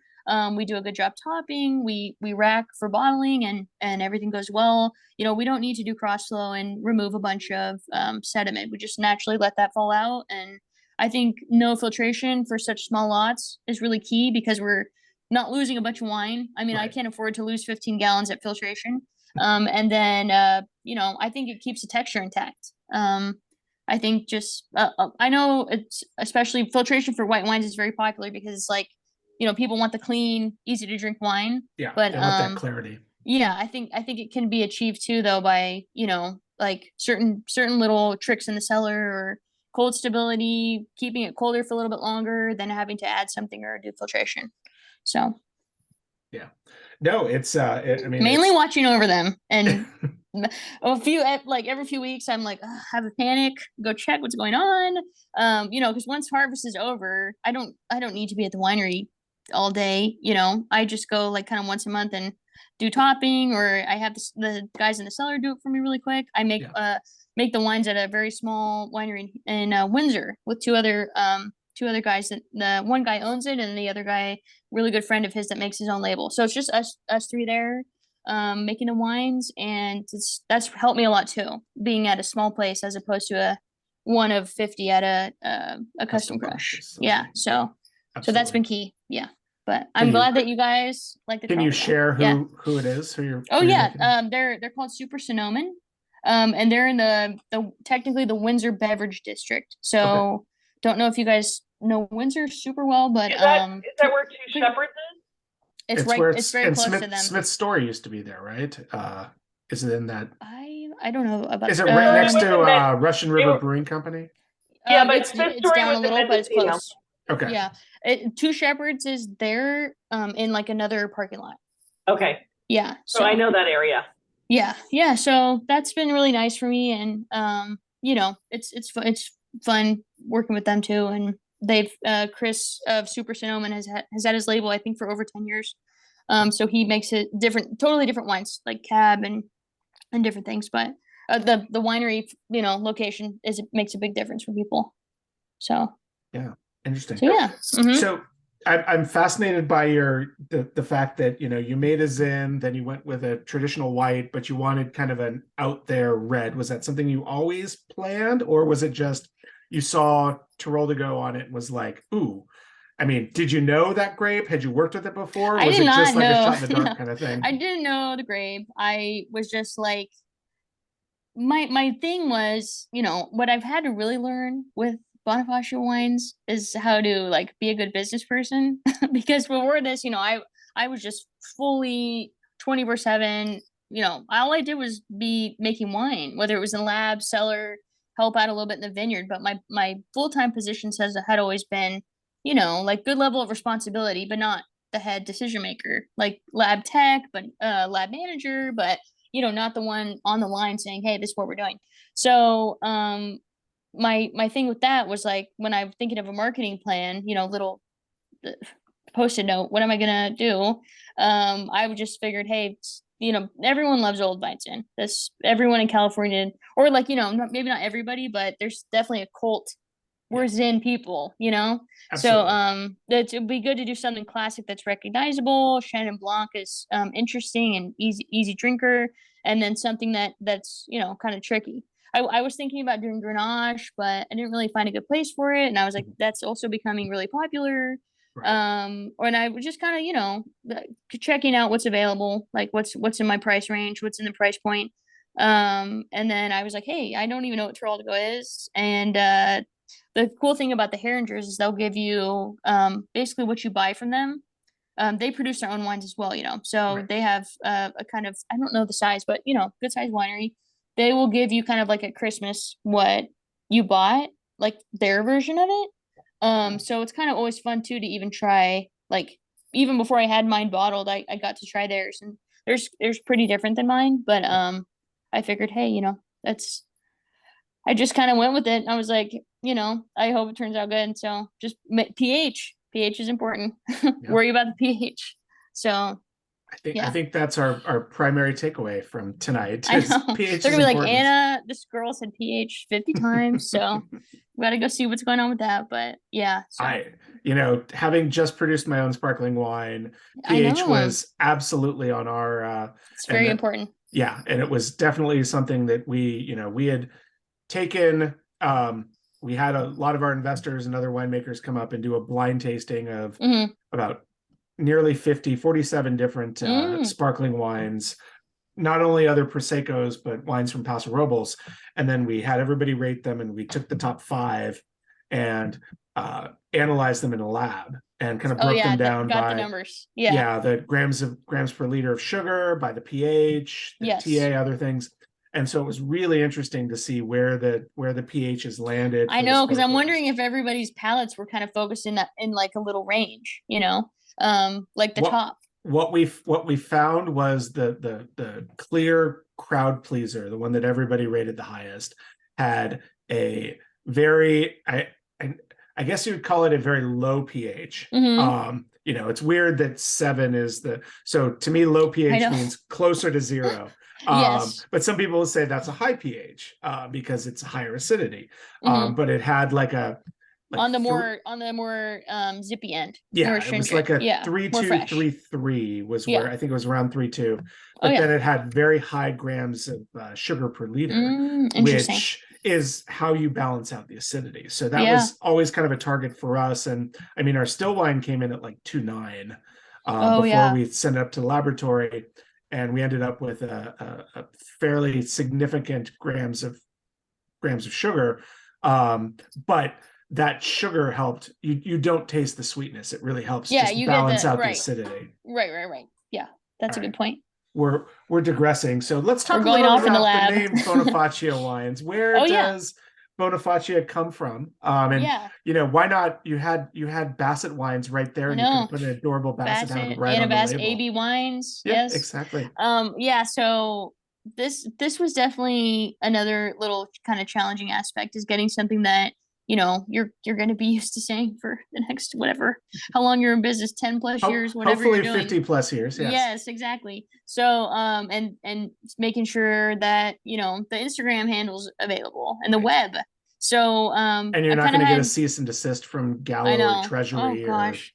Speaker 3: We do a good job topping. We rack for bottling, and everything goes well. We don't need to do cross flow and remove a bunch of sediment. We just naturally let that fall out. And I think no filtration for such small lots is really key because we're not losing a bunch of wine. I mean, I can't afford to lose 15 gallons at filtration. And then I think it keeps the texture intact. I think just I know it's especially filtration for white wines is very popular because it's like, people want the clean, easy to drink wine.
Speaker 1: Yeah,
Speaker 3: but
Speaker 1: they want that clarity.
Speaker 3: Yeah, I think it can be achieved too, though, by like certain little tricks in the cellar or cold stability, keeping it colder for a little bit longer, than having to add something or do filtration. So.
Speaker 1: Yeah, no, it's
Speaker 3: mainly watching over them, and every few weeks I'm like, have a panic, go check what's going on. Because once harvest is over, I don't need to be at the winery all day. I just go like kind of once a month and do topping, or I have the guys in the cellar do it for me really quick. I make the wines at a very small winery in Windsor with two other guys. That the one guy owns it, and the other guy, really good friend of his, that makes his own label. So it's just us three there making the wines, and that's helped me a lot too, being at a small place as opposed to a one of 50 at a custom crush. Yeah, so that's been key. Yeah, but I'm glad that you guys like the.
Speaker 1: Can you share who it is? Who you're?
Speaker 3: They're called Super Sonoma, and they're in the technically the Windsor Beverage District. So don't know if you guys know Windsor super well, but
Speaker 2: is that where Two Shepherds is?
Speaker 3: It's very close to them.
Speaker 1: Smith's store used to be there, right? Is it in that?
Speaker 3: I don't know about.
Speaker 1: Is it right next to Russian River Brewing Company?
Speaker 2: Yeah, but
Speaker 3: it's down a little, but it's close.
Speaker 1: Okay.
Speaker 3: Yeah, Two Shepherds is there, in like another parking lot.
Speaker 2: Okay.
Speaker 3: Yeah.
Speaker 2: So I know that area.
Speaker 3: Yeah. So that's been really nice for me, and it's fun working with them too, and they've Chris of Super Sonoma has had his label, I think, for over 10 years. So he makes it totally different wines, like cab and different things. But the winery, location makes a big difference for people. So
Speaker 1: yeah, interesting.
Speaker 3: So yeah. Mm-hmm.
Speaker 1: So I'm fascinated by the fact that you made a Zin, then you went with a traditional white, but you wanted kind of an out there red. Was that something you always planned, or was it just you saw Teroldego on it and was like, ooh? I mean, did you know that grape? Had you worked with it before?
Speaker 3: I did not
Speaker 1: just like
Speaker 3: know.
Speaker 1: a shot in the dark kind of thing?
Speaker 3: I didn't know the grape. I was just like, my thing was, what I've had to really learn with Bonifacia Wines is how to like be a good business person. Because before this, I was just fully 24/7. All I did was be making wine, whether it was in lab, cellar, help out a little bit in the vineyard. But my full-time position had always been, like good level of responsibility, but not the head decision maker, like lab tech, but lab manager, but not the one on the line saying, hey, this is what we're doing. So my thing with that was like, when I'm thinking of a marketing plan, little Post-it note, what am I gonna do? I would just figured, hey, everyone loves Old Weizen. That's everyone in California, or like, maybe not everybody, but there's definitely a cult. We're Zin people,
Speaker 1: Absolutely.
Speaker 3: So it'd be good to do something classic that's recognizable. Chenin Blanc is interesting and easy drinker, and then something that's kind of tricky. I was thinking about doing Grenache, but I didn't really find a good place for it, and I was like, that's also becoming really popular.
Speaker 1: Right.
Speaker 3: And I was just kind of checking out what's available, like what's in my price range, what's in the price point. And then I was like, hey, I don't even know what Teroldego is, and the cool thing about the Heringers is they'll give you basically what you buy from them. They produce their own wines as well, so
Speaker 1: Right.
Speaker 3: they have a kind of, I don't know the size, but good size winery. They will give you kind of like at Christmas what you bought, like their version of it. So it's kind of always fun too to even try, like, even before I had mine bottled, I got to try theirs, and there's pretty different than mine, but I figured, hey, I just kind of went with it. And I was like, I hope it turns out good. So just pH is important. Worry about the pH. So
Speaker 1: I think that's our primary takeaway from tonight.
Speaker 3: I know.
Speaker 1: pH
Speaker 3: They're gonna be
Speaker 1: important.
Speaker 3: like, Anna, this girl said pH 50 times. So we got to go see what's going on with that. But yeah. So.
Speaker 1: Having just produced my own sparkling wine, pH was absolutely on our.
Speaker 3: It's very important.
Speaker 1: Yeah, and it was definitely something that we had taken. We had a lot of our investors and other winemakers come up and do a blind tasting of about nearly 47 different sparkling wines, not only other Proseccos, but wines from Paso Robles. And then we had everybody rate them, and we took the top 5 and analyzed them in a lab and kind of broke them down by
Speaker 3: the numbers.
Speaker 1: The grams per liter of sugar, by the pH, the TA, other things. And so it was really interesting to see where the pH is landed.
Speaker 3: I know, because I'm wondering if everybody's palates were kind of focused in like a little range, like the top.
Speaker 1: What we found was the clear crowd pleaser, the one that everybody rated the highest, had a very, I guess you would call it a very low pH. It's weird that 7 is so to me, low pH means closer to 0. But some people will say that's a high pH because it's a higher acidity. But it had
Speaker 3: on the more zippy end.
Speaker 1: Yeah, it was like a 3.233 was where I think it was around 3.2. But then it had very high grams of sugar per liter, which is how you balance out the acidity. So that was always kind of a target for us. And I mean, our still wine came in at like 2.9 before we sent it up to the laboratory. And we ended up with a fairly significant grams of sugar. But that sugar helped. You don't taste the sweetness. It really helps just balance out the acidity.
Speaker 3: Right. Yeah, that's a good point.
Speaker 1: We're digressing. So let's talk a little bit about the name Bonifacia Wines. Where does Bonifacia come from? Why not? You had Bassett Wines right there. You can put an adorable Bassett down right on the label.
Speaker 3: AB Wines.
Speaker 1: Yeah, exactly.
Speaker 3: So this was definitely another little kind of challenging aspect, is getting something that you're going to be used to saying for the next how long you're in business, 10 plus years, whatever.
Speaker 1: Hopefully
Speaker 3: you're doing.
Speaker 1: 50 plus years.
Speaker 3: Yes, exactly. So and making sure that the Instagram handle's available and the web. So
Speaker 1: and you're not going to get a cease and desist from Gallo or Treasury.
Speaker 3: Oh gosh,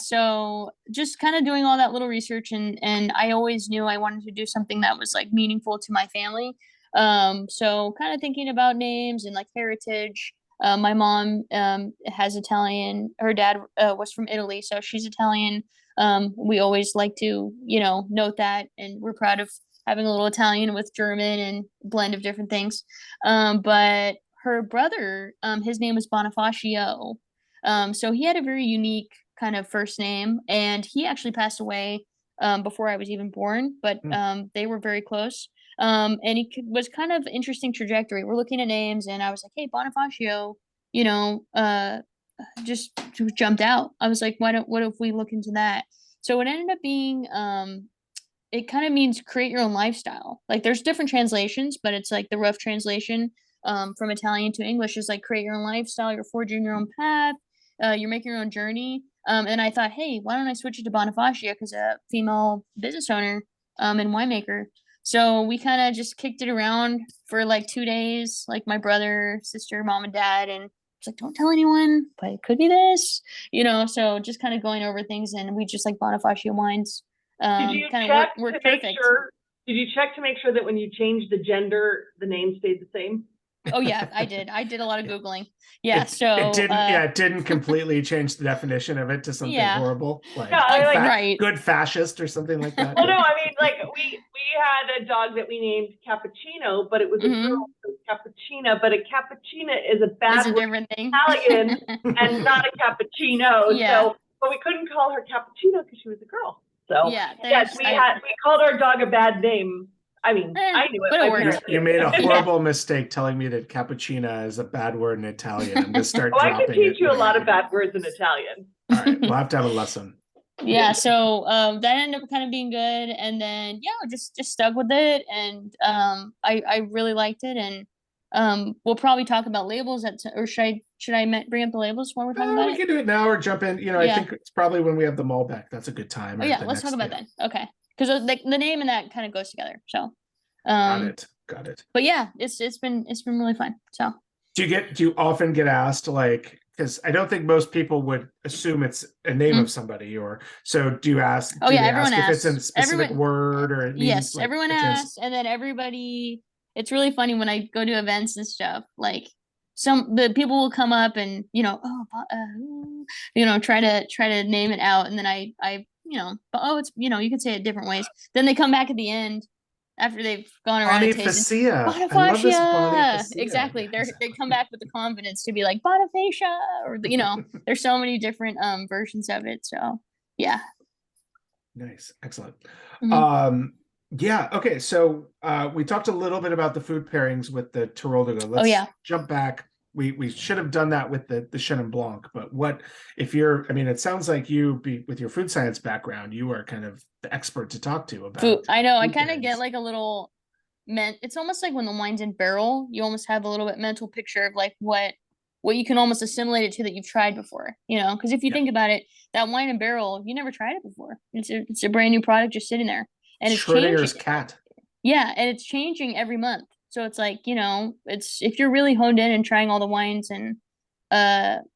Speaker 3: so just kind of doing all that little research, and I always knew I wanted to do something that was like meaningful to my family. So kind of thinking about names and like heritage. My mom has Italian. Her dad was from Italy, so she's Italian. We always like to, note that, and we're proud of having a little Italian with German and blend of different things. But her brother, his name was Bonifacio. So he had a very unique kind of first name, and he actually passed away before I was even born, but they were very close. And it was kind of interesting trajectory. We're looking at names, and I was like, hey, Bonifacio, just jumped out. I was like, what if we look into that? So it ended up being, it kind of means create your own lifestyle. Like there's different translations, but it's like the rough translation from Italian to English is like create your own lifestyle. You're forging your own path. You're making your own journey. And I thought, hey, why don't I switch it to Bonifacia, because a female business owner and winemaker. So we kind of just kicked it around for like 2 days, like my brother, sister, mom, and dad, and it's like, don't tell anyone, but it could be this, so just kind of going over things, and we just like Bonifacia Wines.
Speaker 2: Did you
Speaker 3: kind
Speaker 2: check
Speaker 3: of worked
Speaker 2: to make
Speaker 3: perfect.
Speaker 2: sure? Did you check to make sure that when you changed the gender, the name stayed the same?
Speaker 3: Oh yeah, I did. I did a lot of Googling. Yeah,
Speaker 1: it didn't completely change the definition of it to something horrible, like,
Speaker 3: right,
Speaker 1: good fascist or something like that.
Speaker 2: Well, no, I mean, like we had a dog that we named Cappuccino, but it was a girl, so Cappuccina. But a Cappuccina is a bad word
Speaker 3: different thing.
Speaker 2: Italian and not a cappuccino.
Speaker 3: Yeah.
Speaker 2: So, but we couldn't call her Cappuccino because she was a girl. So
Speaker 3: yes,
Speaker 2: we called our dog a bad name. I mean, I knew it.
Speaker 3: But it worked.
Speaker 1: You made a horrible mistake telling me that cappuccina is a bad word in Italian. I'm going to start dropping
Speaker 2: I can teach you a lot of bad words in Italian.
Speaker 1: All right, we'll have to have a lesson.
Speaker 3: Yeah, so that ended up kind of being good, and then just stuck with it, and I really liked it, and we'll probably talk about labels or should I bring up the labels while we're talking about it?
Speaker 1: We can do it now or jump in. I think it's probably when we have the Malbec. That's a good time.
Speaker 3: Oh yeah, let's talk about that. Okay. Because the name and that kind of goes together. So,
Speaker 1: got it.
Speaker 3: But yeah, it's been really fun. So,
Speaker 1: do you often get asked, like, because I don't think most people would assume it's a name of somebody, or so do you ask?
Speaker 3: Oh yeah, everyone asks
Speaker 1: if it's a specific word, or it means,
Speaker 3: yes,
Speaker 1: like,
Speaker 3: everyone asks, and then everybody. It's really funny when I go to events and stuff. Like the people will come up and try to name it out, and then I it's you can say it different ways. Then they come back at the end after they've gone around and tasted. Bonifacia. Exactly. They come back with the confidence to be like Bonifacia, or there's so many different versions of it. So yeah.
Speaker 1: Nice, excellent.
Speaker 3: Mm-hmm.
Speaker 1: Yeah. Okay. So we talked a little bit about the food pairings with the Teroldego. Let's jump back. We should have done that with the Chenin Blanc, but what if you're? I mean, it sounds like with your food science background, you are kind of the expert to talk to about
Speaker 3: food. I know. I kind of get like a little it's almost like when the wine's in barrel, you almost have a little bit mental picture of like what you can almost assimilate it to that you've tried before, because if you think about it, that wine in barrel, you never tried it before. It's a brand new product just sitting there, and it's
Speaker 1: Schrodinger's cat.
Speaker 3: Yeah, and it's changing every month. So it's like, it's if you're really honed in and trying all the wines and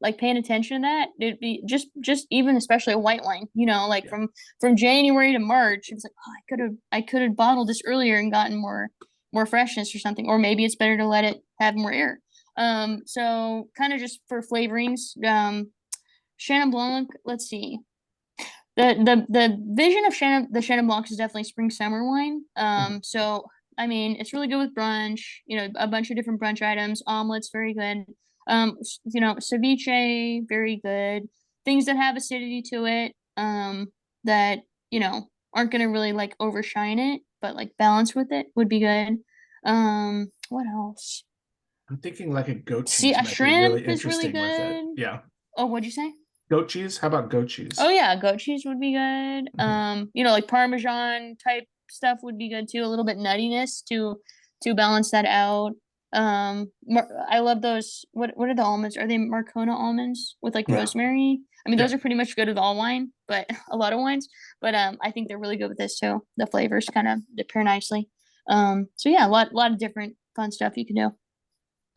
Speaker 3: like paying attention to that, it'd be just even especially a white wine, like from January to March, it's like, oh, I could have bottled this earlier and gotten more freshness or something, or maybe it's better to let it have more air. So kind of just for flavorings, Chenin Blanc, let's see. The vision of the Chenin Blanc is definitely spring summer wine. So I mean, it's really good with brunch, a bunch of different brunch items. Omelets, very good. Ceviche, very good. Things that have acidity to it, that, aren't going to really like overshine it, but like balance with it would be good. What else?
Speaker 1: I'm thinking like a goat cheese.
Speaker 3: See, a shrimp
Speaker 1: is
Speaker 3: really good.
Speaker 1: With it. Yeah.
Speaker 3: Oh, what'd you say?
Speaker 1: Goat cheese? How about goat cheese?
Speaker 3: Oh yeah, goat cheese would be good. Like Parmesan type stuff would be good too. A little bit nuttiness to balance that out. I love those. What are the almonds? Are they Marcona almonds with like rosemary? I mean, those are pretty much good with all wine, but a lot of wines. But I think they're really good with this too. The flavors kind of pair nicely. So yeah, a lot of different fun stuff you can do.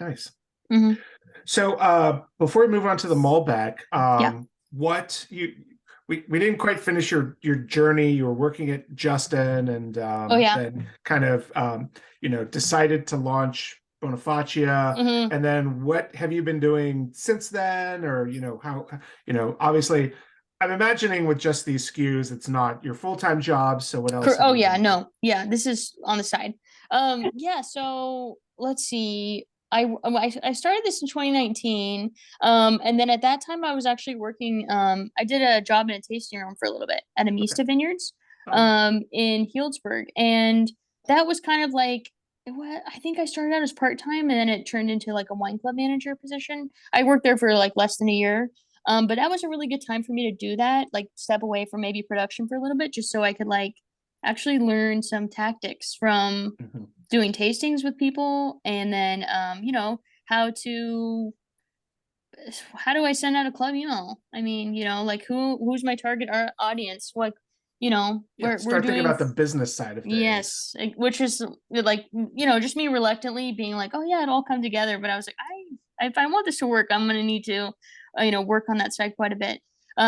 Speaker 1: Nice.
Speaker 3: Mm-hmm.
Speaker 1: So before we move on to the Malbec, what we didn't quite finish your journey. You were working at Justin, and then kind of decided to launch Bonifacia, and then what have you been doing since then? Or how obviously I'm imagining with just these SKUs, it's not your full-time job. So what else?
Speaker 3: Oh yeah, no, yeah, this is on the side. So let's see. I started this in 2019, and then at that time I was actually working. I did a job in a tasting room for a little bit at Amista Vineyards, in Healdsburg, and that was kind of like I think I started out as part-time, and then it turned into like a wine club manager position. I worked there for like less than a year, but that was a really good time for me to do that, like step away from maybe production for a little bit, just so I could like actually learn some tactics from doing tastings with people, and then how to how do I send out a club email? I mean, like who's my target audience? What, we're
Speaker 1: Start thinking
Speaker 3: doing
Speaker 1: about the business side of things.
Speaker 3: Yes, which is like, just me reluctantly being like, oh yeah, it'll all come together. But I was like, if I want this to work, I'm gonna need to, work on that side quite a bit.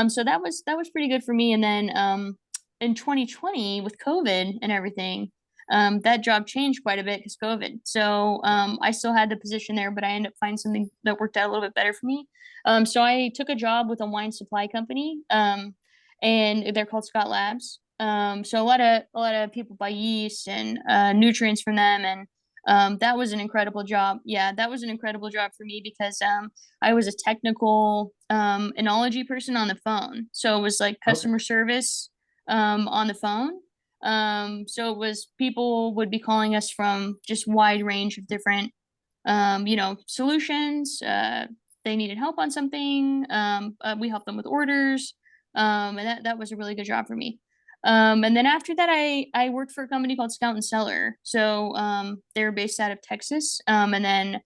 Speaker 3: So that was pretty good for me. And then in 2020 with COVID and everything, that job changed quite a bit because COVID. So I still had the position there, but I ended up finding something that worked out a little bit better for me. So I took a job with a wine supply company, and they're called Scott Labs. So a lot of people buy yeast and nutrients from them, and that was an incredible job. Yeah, that was an incredible job for me because I was a technical enology person on the phone. So it was like customer service on the phone. So it was people would be calling us from just wide range of different solutions. They needed help on something. We helped them with orders. And that was a really good job for me. And then after that, I worked for a company called Scout and Cellar. So they're based out of Texas. And then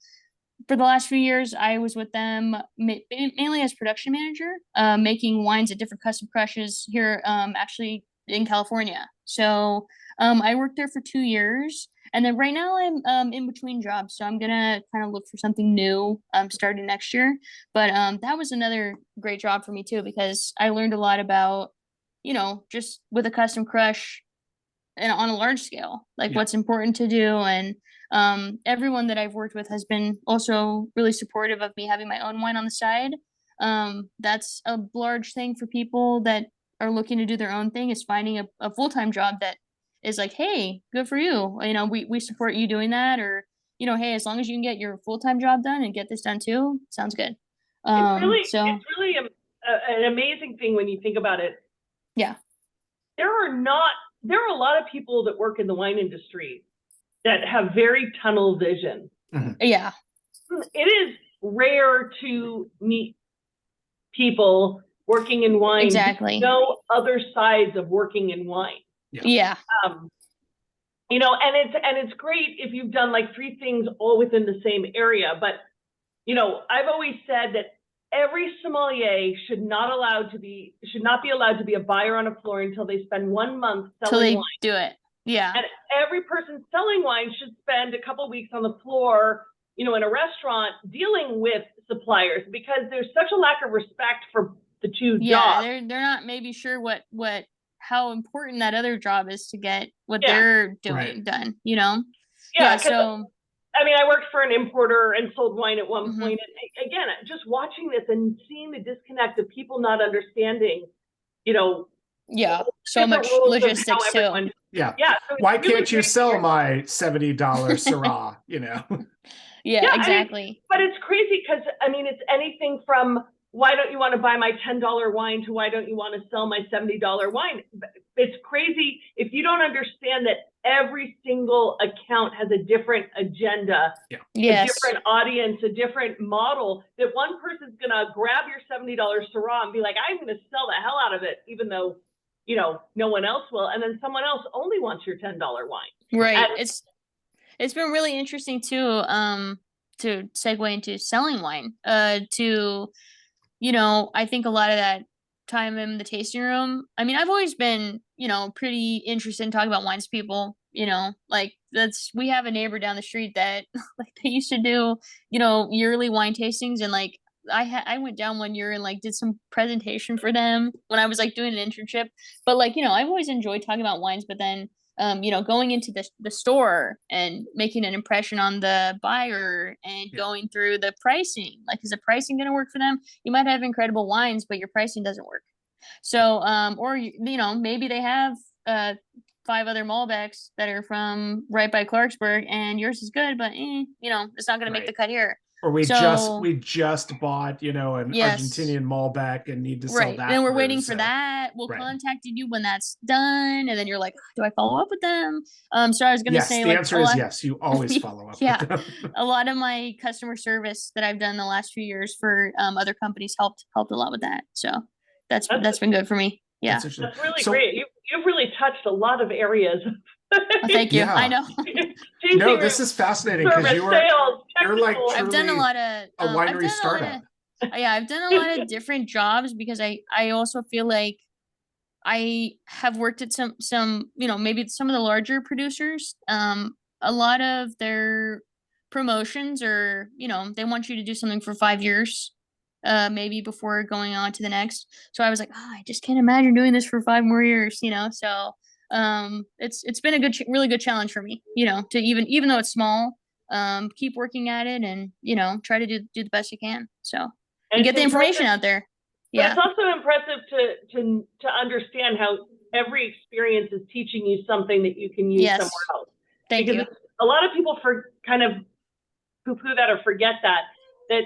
Speaker 3: for the last few years, I was with them mainly as production manager, making wines at different custom crushes here, actually in California. So I worked there for 2 years. And then right now I'm in between jobs. So I'm going to kind of look for something new starting next year. But that was another great job for me too, because I learned a lot about, just with a custom crush and on a large scale, like what's important to do. And everyone that I've worked with has been also really supportive of me having my own wine on the side. That's a large thing for people that are looking to do their own thing, is finding a full-time job that is like, hey, good for you. We support you doing that, or, hey, as long as you can get your full-time job done and get this done too, sounds good.
Speaker 2: It's really an amazing thing when you think about it.
Speaker 3: Yeah.
Speaker 2: There are a lot of people that work in the wine industry that have very tunnel vision.
Speaker 3: Mm-hmm. Yeah.
Speaker 2: It is rare to meet people working in wine.
Speaker 3: Exactly.
Speaker 2: No other sides of working in wine.
Speaker 3: Yeah.
Speaker 2: And it's great if you've done like 3 things all within the same area. But, I've always said that every sommelier should not be allowed to be a buyer on a floor until they spend 1 month selling wine.
Speaker 3: Do it. Yeah.
Speaker 2: And every person selling wine should spend a couple weeks on the floor, in a restaurant dealing with suppliers, because there's such a lack of respect for the two jobs.
Speaker 3: They're not maybe sure how important that other job is to get what they're doing done,
Speaker 2: Yeah. So I worked for an importer and sold wine at one point. And again, just watching this and seeing the disconnect of people not understanding,
Speaker 3: so much logistics too.
Speaker 1: Yeah.
Speaker 2: So
Speaker 1: why can't you sell my $70 Syrah,
Speaker 3: Yeah, exactly.
Speaker 2: But it's crazy because, it's anything from why don't you want to buy my $10 wine to why don't you want to sell my $70 wine? It's crazy if you don't understand that every single account has a different agenda, a different audience, a different model, that one person's going to grab your $70 Syrah and be like, I'm going to sell the hell out of it, even though, no one else will. And then someone else only wants your $10 wine.
Speaker 3: Right. And it's been really interesting too, to segue into selling wine, I think a lot of that time in the tasting room, I've always been, pretty interested in talking about wines to people, we have a neighbor down the street that they used to do, yearly wine tastings. And I went down one year and did some presentation for them when I was doing an internship. But I've always enjoyed talking about wines, but then going into the store and making an impression on the buyer and going through the pricing, is the pricing going to work for them? You might have incredible wines, but your pricing doesn't work. So, or, maybe they have 5 other Malbecs that are from right by Clarksburg and yours is good, but it's not going to make the cut here.
Speaker 1: Or we just bought, an Argentinian Malbec and need to sell that.
Speaker 3: And we're waiting for that. We'll contact you when that's done. And then you're like, do I follow up with them? So I was going to say,
Speaker 1: the answer is yes. You always follow up with them.
Speaker 3: A lot of my customer service that I've done the last few years for other companies helped a lot with that. So that's been good for me. Yeah.
Speaker 2: That's really great. You've really touched a lot of areas.
Speaker 3: Thank you. Yeah. I know.
Speaker 1: No, this is fascinating because you're like
Speaker 3: I've done a lot of
Speaker 1: a winery startup.
Speaker 3: Yeah, I've done a lot of different jobs because I also feel like I have worked at some, maybe some of the larger producers. A lot of their promotions are, they want you to do something for 5 years, maybe before going on to the next. So I was like, I just can't imagine doing this for 5 more years, So it's been a really good challenge for me, to even though it's small, keep working at it and try to do the best you can. So and get the information out there.
Speaker 2: But it's also impressive to understand how every experience is teaching you something that you can use somewhere else.
Speaker 3: Thank you.
Speaker 2: A lot of people kind of poo-poo that or forget that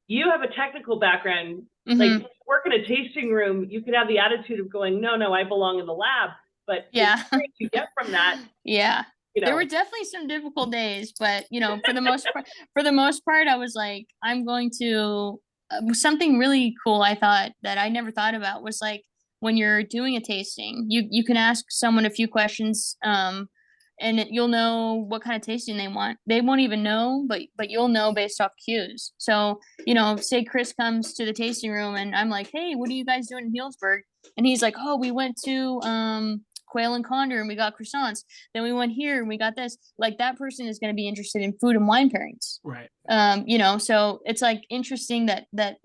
Speaker 2: you have a technical background. Like work in a tasting room, you could have the attitude of going, no, I belong in the lab. But the experience you get from that.
Speaker 3: Yeah. There were definitely some difficult days, but for the most part, I was like, I'm going to. Something really cool I thought that I never thought about was like when you're doing a tasting, you can ask someone a few questions, and you'll know what kind of tasting they want. They won't even know, but you'll know based off cues. So say Chris comes to the tasting room and I'm like, hey, what are you guys doing in Healdsburg? And he's like, oh, we went to Quail and Condor and we got croissants. Then we went here and we got this. Like that person is going to be interested in food and wine pairings.
Speaker 1: Right.
Speaker 3: So it's like interesting that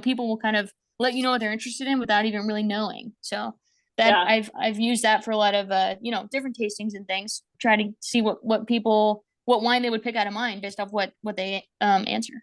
Speaker 3: people will kind of let you know what they're interested in without even really knowing. So that I've used that for a lot of different tastings and things. Try to see what wine they would pick out of mine based off what they answer.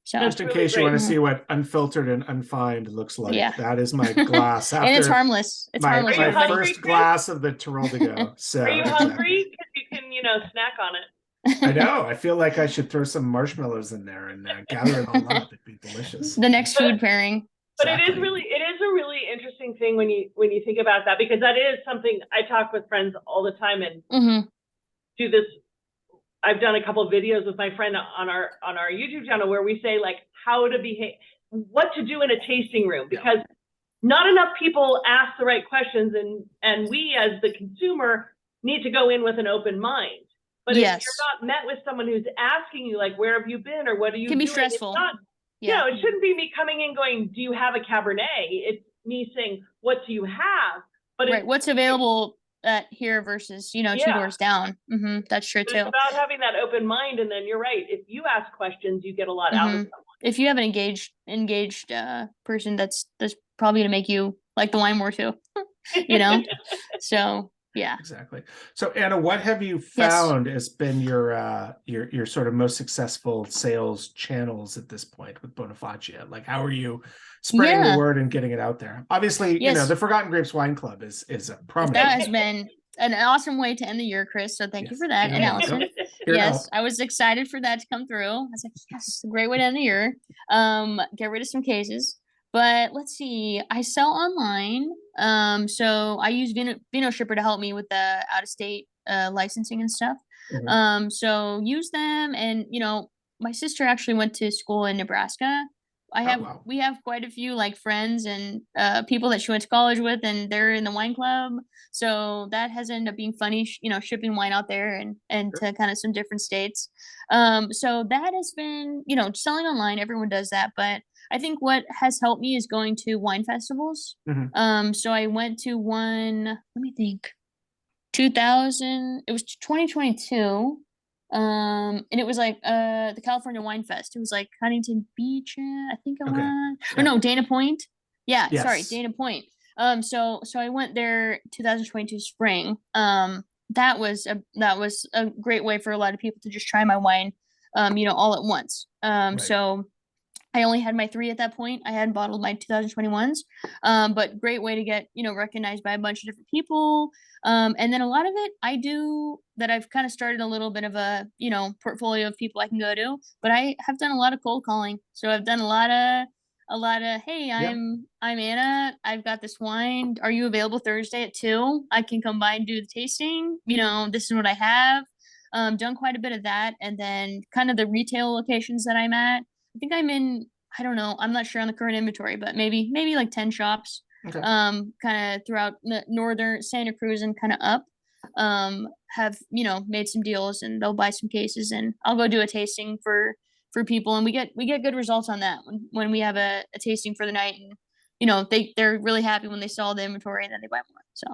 Speaker 3: So
Speaker 1: just in case you want to see what unfiltered and unfined looks like, that is my glass.
Speaker 3: And it's harmless. It's harmless.
Speaker 1: My first glass of the Teroldego. So
Speaker 2: are you hungry? Because you can, snack on it.
Speaker 1: I know. I feel like I should throw some marshmallows in there and gather it all up. It'd be delicious.
Speaker 3: The next food pairing.
Speaker 2: But it is a really interesting thing when you think about that, because that is something I talk with friends all the time and do this. I've done a couple of videos with my friend on our YouTube channel where we say like how to behave, what to do in a tasting room, because not enough people ask the right questions, and we as the consumer need to go in with an open mind. But if you're not met with someone who's asking you like, where have you been or what are you doing?
Speaker 3: It can be stressful.
Speaker 2: It shouldn't be me coming in going, do you have a Cabernet? It's me saying, what do you have? But
Speaker 3: what's available here versus, 2 doors down. That's true too.
Speaker 2: It's about having that open mind. And then you're right. If you ask questions, you get a lot out of someone.
Speaker 3: If you have an engaged person, that's probably going to make you like the wine more too, So yeah,
Speaker 1: exactly. So Anna, what have you found has been your sort of most successful sales channels at this point with Bonifacia? Like, how are you spreading the word and getting it out there? Obviously, the Forgotten Grapes Wine Club is a prominent.
Speaker 3: That has been an awesome way to end the year, Chris. So thank you for that. And Allison. Yes, I was excited for that to come through. I was like, yes, a great way to end the year. Get rid of some cases. But let's see, I sell online. So I use Vino Shipper to help me with the out-of-state licensing and stuff. So use them. And, my sister actually went to school in Nebraska. We have quite a few like friends and people that she went to college with, and they're in the wine club. So that has ended up being funny, shipping wine out there and to kind of some different states. So that has been, selling online. Everyone does that, but I think what has helped me is going to wine festivals. So I went to one, let me think, it was 2022. And it was like the California Wine Fest. It was like Huntington Beach, I think it was. Or no, Dana Point. Sorry, Dana Point. So I went there 2022 spring. That was a great way for a lot of people to just try my wine, all at once. So I only had my 3 at that point. I hadn't bottled my 2021s, but great way to get, recognized by a bunch of different people. And then a lot of it I've kind of started a little bit of a, portfolio of people I can go to, but I have done a lot of cold calling. So I've done a lot of, hey, I'm Anna. I've got this wine. Are you available Thursday at 2? I can come by and do the tasting. This is what I have. Done quite a bit of that. And then kind of the retail locations that I'm at. I think I'm in, I don't know, I'm not sure on the current inventory, but maybe like 10 shops, kind of throughout the northern Santa Cruz and kind of up, have, made some deals, and they'll buy some cases, and I'll go do a tasting for for people, and we get good results on that when we have a tasting for the night, and you know they're really happy when they saw the inventory and then they buy more. So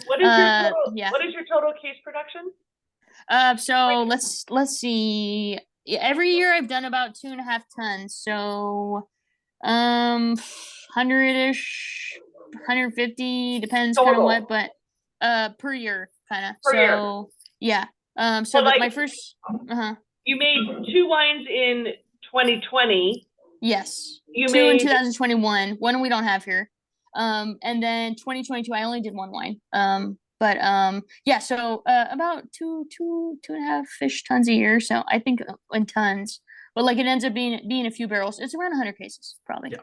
Speaker 2: what is your total? Yeah. What is your total case production?
Speaker 3: So let's see. Every year I've done about 2.5 tons. So 100-ish, 150, depends kind of what, but per year kind of. So yeah. So like, my first
Speaker 2: you made 2 wines in 2020.
Speaker 3: Yes. You 2 in 2021. One we don't have here. And then 2022 I only did 1 wine. But yeah, so about 2.5-ish tons a year. So I think in tons, but like it ends up being a few barrels. It's around 100 cases probably. Yeah.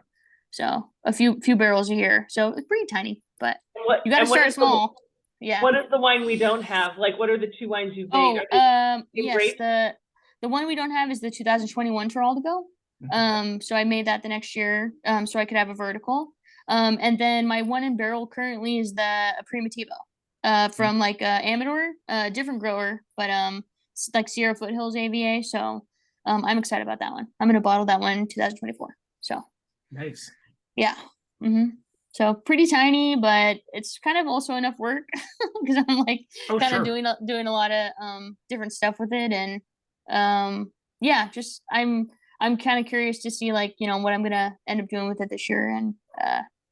Speaker 3: So a few barrels a year. So it's pretty tiny, but you got to start small. Yeah.
Speaker 2: What is the wine we don't have? Like, what are the 2 wines you've made?
Speaker 3: Yes, the one we don't have is the 2021 Teroldego. So I made that the next year, so I could have a vertical. And then my one in barrel currently is the Primitivo, from like Amador, different grower, but it's like Sierra Foothills AVA. So I'm excited about that one. I'm gonna bottle that one in 2024. So
Speaker 1: nice.
Speaker 3: Yeah. So pretty tiny, but it's kind of also enough work because I'm like kind of doing a lot of different stuff with it, and yeah, just I'm kind of curious to see like, you know, what I'm gonna end up doing with it this year, and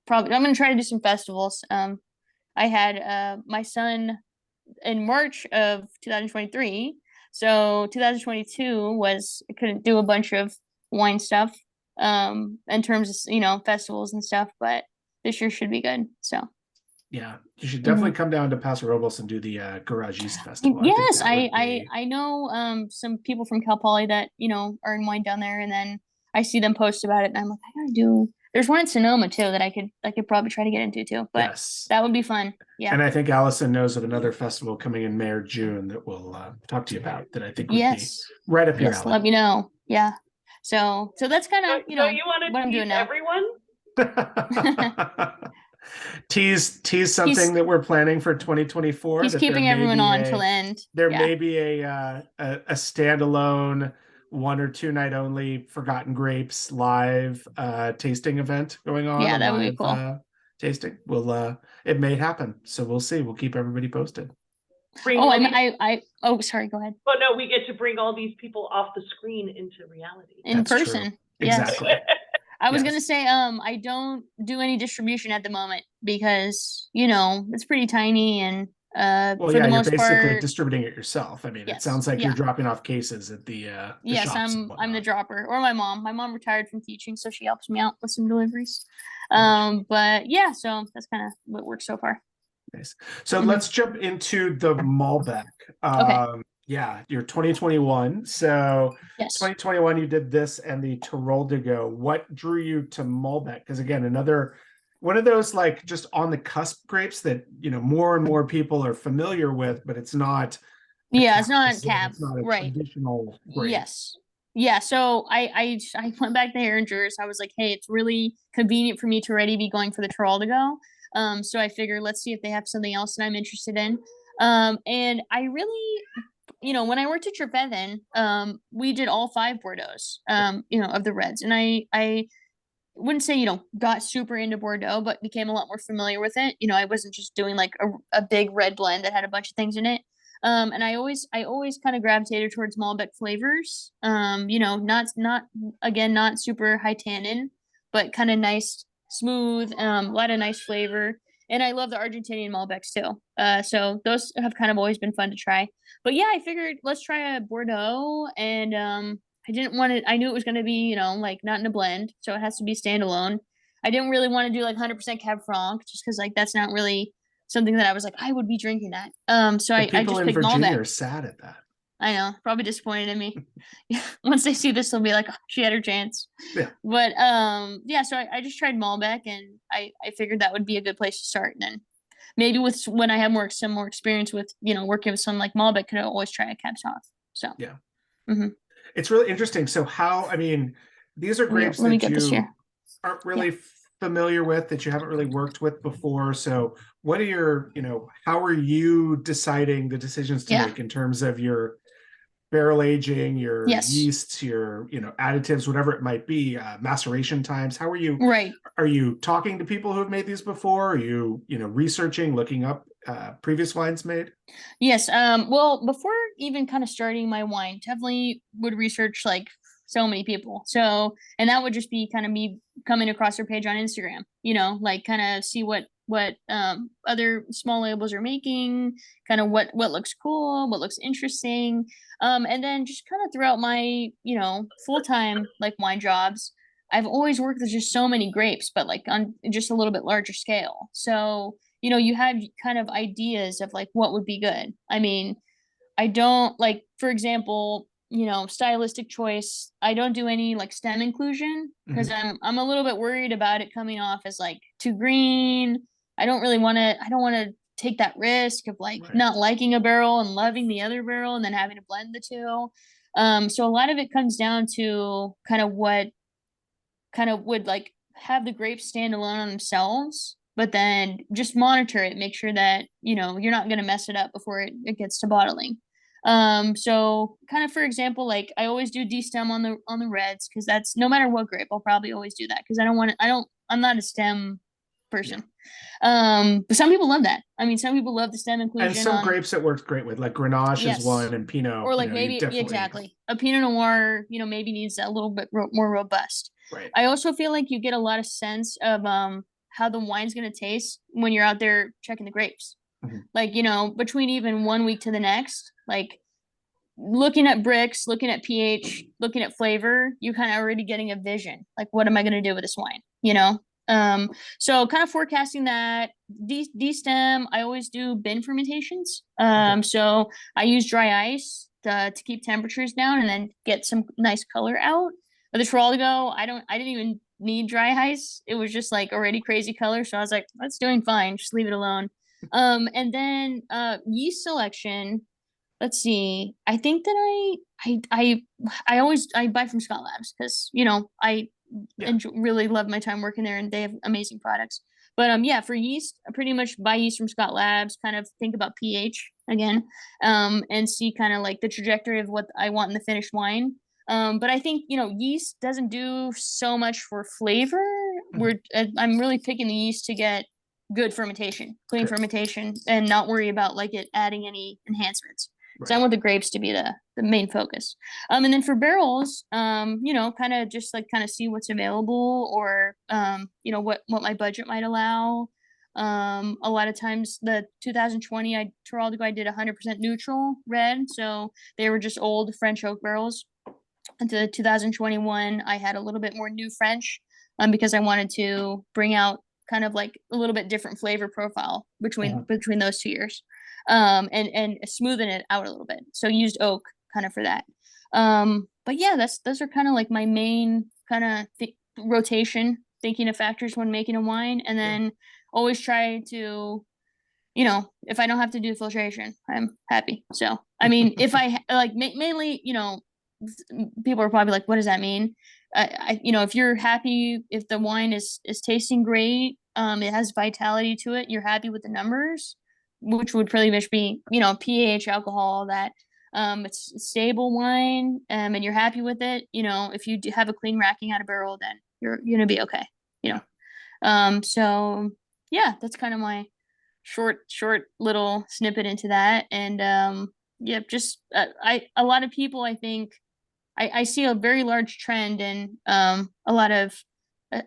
Speaker 3: probably I'm gonna try to do some festivals. I had my son in March of 2023, so 2022 was I couldn't do a bunch of wine stuff in terms of, you know, festivals and stuff, but this year should be good. So
Speaker 1: yeah, you should definitely come down to Paso Robles and do the Garage East Festival.
Speaker 3: Yes, I know some people from Cal Poly that, you know, are in wine down there, and then I see them post about it, and I'm like, I gotta do. There's one in Sonoma too that I could probably try to get into too, but that would be fun. Yeah.
Speaker 1: And I think Allison knows of another festival coming in May or June that we'll talk to you about, that I think would be right up your alley.
Speaker 3: Let me know. Yeah. So that's kind of, you know,
Speaker 2: you want to
Speaker 3: what I'm doing now.
Speaker 2: Everyone?
Speaker 1: tease something that we're planning for 2024.
Speaker 3: He's keeping everyone on till the end.
Speaker 1: There may be a standalone 1 or 2 night only Forgotten Grapes live tasting event going on.
Speaker 3: Yeah, that would be cool.
Speaker 1: Tasting. It may happen. So we'll see. We'll keep everybody posted.
Speaker 3: Sorry, go ahead.
Speaker 2: But no, we get to bring all these people off the screen into reality.
Speaker 3: In person.
Speaker 1: True. Exactly.
Speaker 3: I was gonna say, I don't do any distribution at the moment because, you know, it's pretty tiny, and for the most
Speaker 1: you're basically
Speaker 3: part,
Speaker 1: distributing it yourself. I mean, it sounds like you're dropping off cases at the
Speaker 3: yes,
Speaker 1: shops
Speaker 3: I'm the dropper, or my mom. My mom retired from teaching, so she helps me out with some deliveries. But yeah, so that's kind of what works so far.
Speaker 1: Nice. So let's jump into the Malbec.
Speaker 3: Okay.
Speaker 1: Yeah, you're 2021. So
Speaker 3: yes.
Speaker 1: 2021, you did this and the Teroldego. What drew you to Malbec? Because again, another one of those like just on the cusp grapes that, you know, more and more people are familiar with, but it's not.
Speaker 3: It's not cab.
Speaker 1: It's not a
Speaker 3: right.
Speaker 1: traditional grape.
Speaker 3: Yes. Yeah. So I went back to Heringer's. I was like, hey, it's really convenient for me to already be going for the Teroldego. So I figured, let's see if they have something else that I'm interested in. And I really, you know, when I worked at Trefethen, we did all 5 Bordeaux's, you know, of the reds. And I wouldn't say, you know, got super into Bordeaux, but became a lot more familiar with it. You know, I wasn't just doing like a big red blend that had a bunch of things in it. And I always kind of gravitated towards Malbec flavors. You know, not super high tannin, but kind of nice, smooth, a lot of nice flavor. And I love the Argentinian Malbecs too. So those have kind of always been fun to try. But yeah, I figured let's try a Bordeaux, and I didn't want it. I knew it was going to be, you know, like not in a blend, so it has to be standalone. I didn't really want to do like 100% Cab Franc, just because like that's not really something that I was like I would be drinking that. So I just picked Malbec. People in Virginia
Speaker 1: are sad at that.
Speaker 3: I know, probably disappointed in me. Once they see this, they'll be like, oh, she had her chance. Yeah. But yeah, so I just tried Malbec, and I figured that would be a good place to start. And then maybe when I have some more experience with, you know, working with someone like Malbec, could always try a Cab Sauv. So
Speaker 1: yeah. It's really interesting. So these are grapes that you aren't really familiar with, that you haven't really worked with before. So what are your, you know, how are you deciding the decisions to make in terms of your barrel aging, your
Speaker 3: Yes.
Speaker 1: yeasts, your, you know, additives, whatever it might be, maceration times. How are you?
Speaker 3: Right.
Speaker 1: Are you talking to people who have made these before? Are you, you know, researching, looking up previous wines made?
Speaker 3: Yes. Well, before even kind of starting my wine, definitely would research like so many people. So, and that would just be kind of me coming across their page on Instagram, you know, like kind of see what other small labels are making, kind of what looks cool, what looks interesting. And then just kind of throughout my, you know, full-time like wine jobs, I've always worked with just so many grapes, but like on just a little bit larger scale. So, you know, you have kind of ideas of like what would be good. I mean, I don't like, for example, you know, stylistic choice. I don't do any like stem inclusion because I'm a little bit worried about it coming off as like too green. I don't want to take that risk of like not liking a barrel and loving the other barrel and then having to blend the two. So a lot of it comes down to kind of what kind of would like have the grapes stand alone on themselves, but then just monitor it, make sure that, you know, you're not going to mess it up before it gets to bottling. So kind of, for example, like I always do destem on the reds, because that's no matter what grape, I'll probably always do that because I'm not a stem person. But some people love that. I mean, some people love the stem inclusion.
Speaker 1: And some grapes it works great with, like Grenache is one, and Pinot.
Speaker 3: Or like
Speaker 1: you know,
Speaker 3: maybe exactly a Pinot Noir, you know, maybe needs a little bit more robust.
Speaker 1: Right.
Speaker 3: I also feel like you get a lot of sense of how the wine's gonna taste when you're out there checking the grapes. Like, you know, between even 1 week to the next, like looking at bricks, looking at pH, looking at flavor, you're kind of already getting a vision. Like, what am I gonna do with this wine? You know? So kind of forecasting that. Destem, I always do bin fermentations. So I use dry ice to keep temperatures down and then get some nice color out. But the Teroldego, I didn't even need dry ice. It was just like already crazy color. So I was like, that's doing fine. Just leave it alone. And then yeast selection. Let's see. I think that I always buy from Scott Labs because, you know, I really love my time working there and they have amazing products. But yeah, for yeast, I pretty much buy yeast from Scott Labs, kind of think about pH again, and see kind of like the trajectory of what I want in the finished wine. But I think, you know, yeast doesn't do so much for flavor. I'm really picking the yeast to get good fermentation, clean fermentation, and not worry about like it adding any enhancements. So I want the grapes to be the main focus. And then for barrels, you know, kind of see what's available or, you know, what my budget might allow. A lot of times the 2020 Teroldego, I did 100% neutral red. So they were just old French oak barrels. And the 2021, I had a little bit more new French, because I wanted to bring out kind of like a little bit different flavor profile between those 2 years. And smoothing it out a little bit. So used oak kind of for that. But yeah, those are kind of like my main kind of rotation, thinking of factors when making a wine, and then always try to, you know, if I don't have to do filtration, I'm happy. So, I mean, if I like mainly, you know, people are probably like, what does that mean? You know, if you're happy, if the wine is tasting great, it has vitality to it, you're happy with the numbers, which would pretty much be, you know, pH, alcohol, that it's stable wine, and you're happy with it. You know, if you do have a clean racking out of barrel, then you're gonna be okay. You know, so yeah, that's kind of my short little snippet into that. And yeah, just a lot of people, I think, I see a very large trend in a lot of,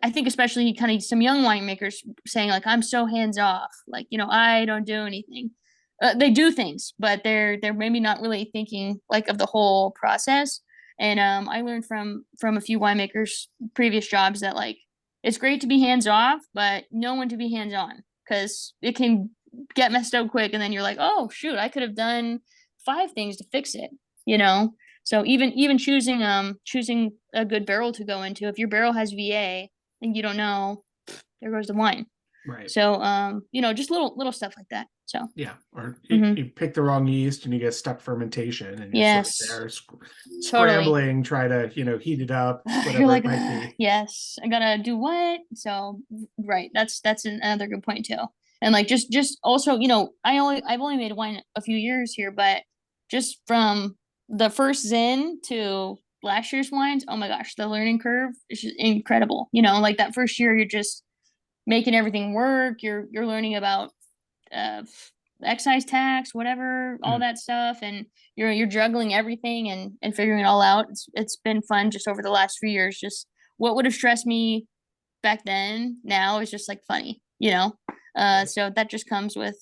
Speaker 3: I think especially kind of some young winemakers saying like, I'm so hands off, like, you know, I don't do anything. They do things, but they're maybe not really thinking like of the whole process. And I learned from a few winemakers previous jobs that like it's great to be hands off, but no one to be hands on, because it can get messed up quick, and then you're like, oh shoot, I could have done 5 things to fix it, you know. So even choosing a good barrel to go into, if your barrel has VA and you don't know, there goes the wine.
Speaker 1: Right.
Speaker 3: So you know, just little stuff like that. So
Speaker 1: yeah, or you pick the wrong yeast and you get stuck fermentation, and you're sort of there scrambling, try to, you know, heat it up, whatever you're like, it might be.
Speaker 3: Yes, I gotta do what? So right, that's another good point too. And like just also, you know, I've only made wine a few years here, but just from the first Zin to last year's wines, oh my gosh, the learning curve is just incredible. You know, like that first year, you're just making everything work. You're learning about excise tax, whatever, all that stuff, and you're juggling everything and figuring it all out. It's been fun just over the last few years. Just what would have stressed me back then now is just like funny, you know. So that just comes with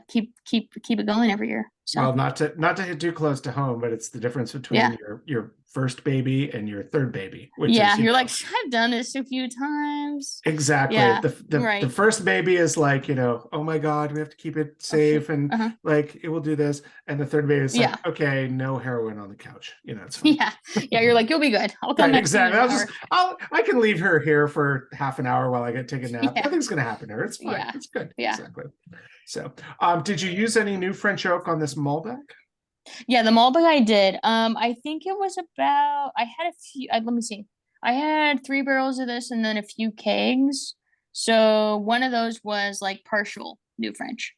Speaker 3: keep it going every year. So
Speaker 1: well, not to hit too close to home, but it's the difference between your first baby and your third baby, which is
Speaker 3: you're like, I've done this a few times.
Speaker 1: Exactly. The first baby is like, you know, oh my God, we have to keep it safe and like it will do this. And the third baby is like, okay, no heroin on the couch. You know, it's fine.
Speaker 3: Yeah, you're like, you'll be good. I'll come back.
Speaker 1: Exactly. I can leave her here for half an hour while I take a nap. Nothing's gonna happen to her. It's fine. It's good. Yeah. Exactly. So did you use any new French oak on this Malbec?
Speaker 3: Yeah, the Malbec I did. I think it was about, I had a few, let me see. I had 3 barrels of this and then a few kegs. So one of those was like partial new French.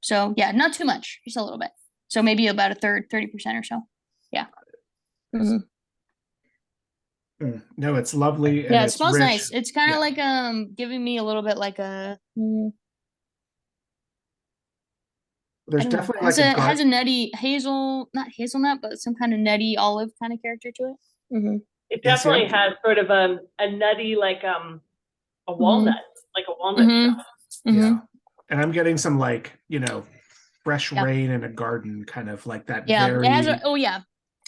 Speaker 3: So yeah, not too much, just a little bit. So maybe about a third, 30% or so. Yeah.
Speaker 1: No, it's lovely. And
Speaker 3: yeah, it smells
Speaker 1: rich.
Speaker 3: Nice. It's kind of like giving me a little bit like a
Speaker 1: there's definitely
Speaker 3: like it has a nutty not hazelnut, but some kind of nutty olive kind of character to it.
Speaker 2: It definitely has sort of a nutty, like a walnut, like a walnut.
Speaker 1: Yeah, and I'm getting some like, you know, fresh rain in a garden, kind of like that.
Speaker 3: Yeah,
Speaker 1: very
Speaker 3: it has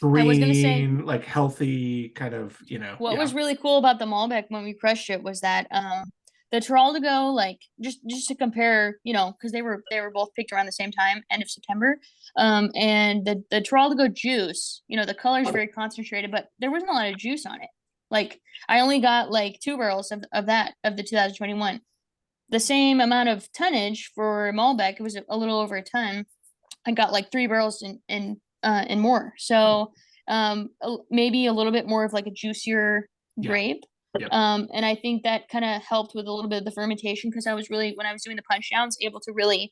Speaker 3: green, I was gonna say,
Speaker 1: like healthy kind of, you know.
Speaker 3: What was really cool about the Malbec when we crushed it was that the Teroldego, like just to compare, you know, because they were both picked around the same time, end of September. And the Teroldego juice, you know, the color is very concentrated, but there wasn't a lot of juice on it. Like I only got like 2 barrels of the 2021. The same amount of tonnage for Malbec, it was a little over a ton. I got like 3 barrels and more. So maybe a little bit more of like a juicier grape. And I think that kind of helped with a little bit of the fermentation, because I was really, when I was doing the punch downs, able to really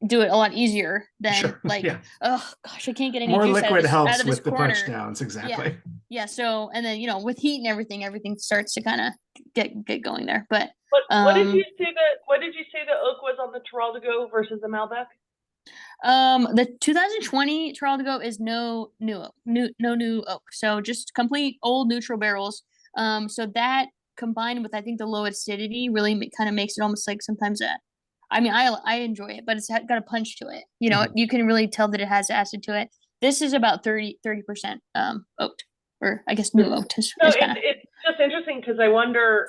Speaker 3: do it a lot easier than oh gosh, I can't get any
Speaker 1: more
Speaker 3: juice
Speaker 1: liquid
Speaker 3: out
Speaker 1: helps
Speaker 3: of this
Speaker 1: with the
Speaker 3: corner.
Speaker 1: punch downs. Exactly.
Speaker 3: Yeah. So, and then, you know, with heat and everything starts to kind of get going there. But
Speaker 2: what did you say the oak was on the Teroldego versus the Malbec?
Speaker 3: The 2020 Teroldego is no new oak. So just complete old neutral barrels. So that combined with, I think, the low acidity really kind of makes it almost like sometimes I enjoy it, but it's got a punch to it. You know, you can really tell that it has acid to it. This is about 30% oaked, or I guess new oaked.
Speaker 2: It's just interesting because I wonder,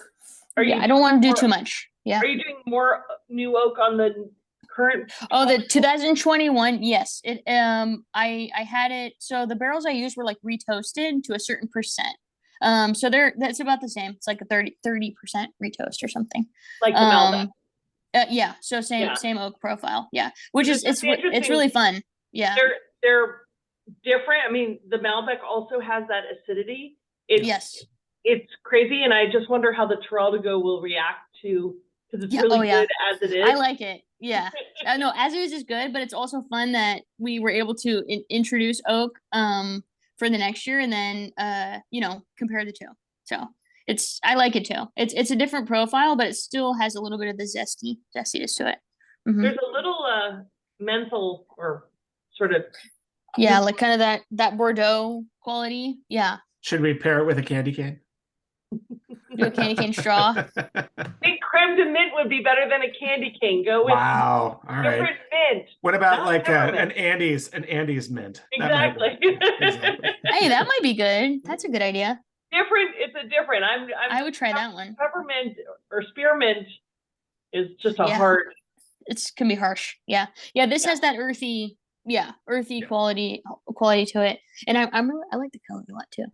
Speaker 3: I don't want to do too much. Yeah.
Speaker 2: Are you doing more new oak on the current?
Speaker 3: Oh, the 2021. Yes. It, I had it. So the barrels I used were like retoasted to a certain percent. So that's about the same. It's like a 30% retoast or something.
Speaker 2: Like the Malbec.
Speaker 3: Yeah. So same oak profile. Yeah. Which is, it's really fun. Yeah.
Speaker 2: They're different. I mean, the Malbec also has that acidity. It's crazy. And I just wonder how the Teroldego will react to, because it's really good as it is.
Speaker 3: I like it. Yeah. No, as it is good, but it's also fun that we were able to introduce oak, for the next year, and then you know, compare the two. So I like it too. It's a different profile, but it still has a little bit of the zestiness to it.
Speaker 2: There's a little menthol, or sort of
Speaker 3: like kind of that Bordeaux quality. Yeah.
Speaker 1: Should we pair it with a candy cane?
Speaker 3: Do a candy cane straw.
Speaker 2: I think creme de mint would be better than a candy cane. Go with
Speaker 1: all right.
Speaker 2: Different mint.
Speaker 1: What about like an Andes mint?
Speaker 2: Exactly.
Speaker 3: Hey, that might be good. That's a good idea.
Speaker 2: Different. It's a different.
Speaker 3: I would try that one.
Speaker 2: Peppermint or spearmint is just a hard.
Speaker 3: It can be harsh. Yeah. This has that earthy quality to it, and I like the color a lot too.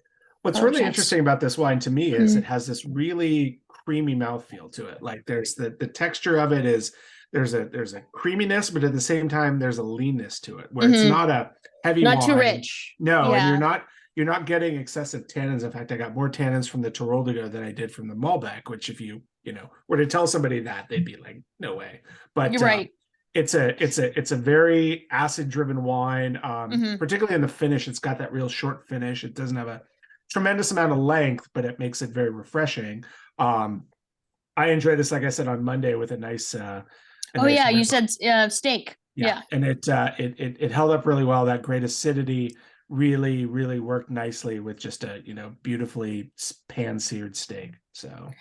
Speaker 1: What's really interesting about this wine to me is it has this really creamy mouthfeel to it. Like there's the texture of it is there's a creaminess, but at the same time there's a leanness to it, where it's not a heavy wine.
Speaker 3: Not too rich.
Speaker 1: No, and you're not getting excessive tannins. In fact, I got more tannins from the Teroldego than I did from the Malbec, which if you were to tell somebody that, they'd be like, no way. But
Speaker 3: you're right.
Speaker 1: it's a very acid driven wine, particularly in the finish. It's got that real short finish. It doesn't have a tremendous amount of length, but it makes it very refreshing. I enjoyed this, like I said, on Monday with a nice.
Speaker 3: You said steak. Yeah.
Speaker 1: And it held up really well. That great acidity really worked nicely with just a beautifully pan seared steak. So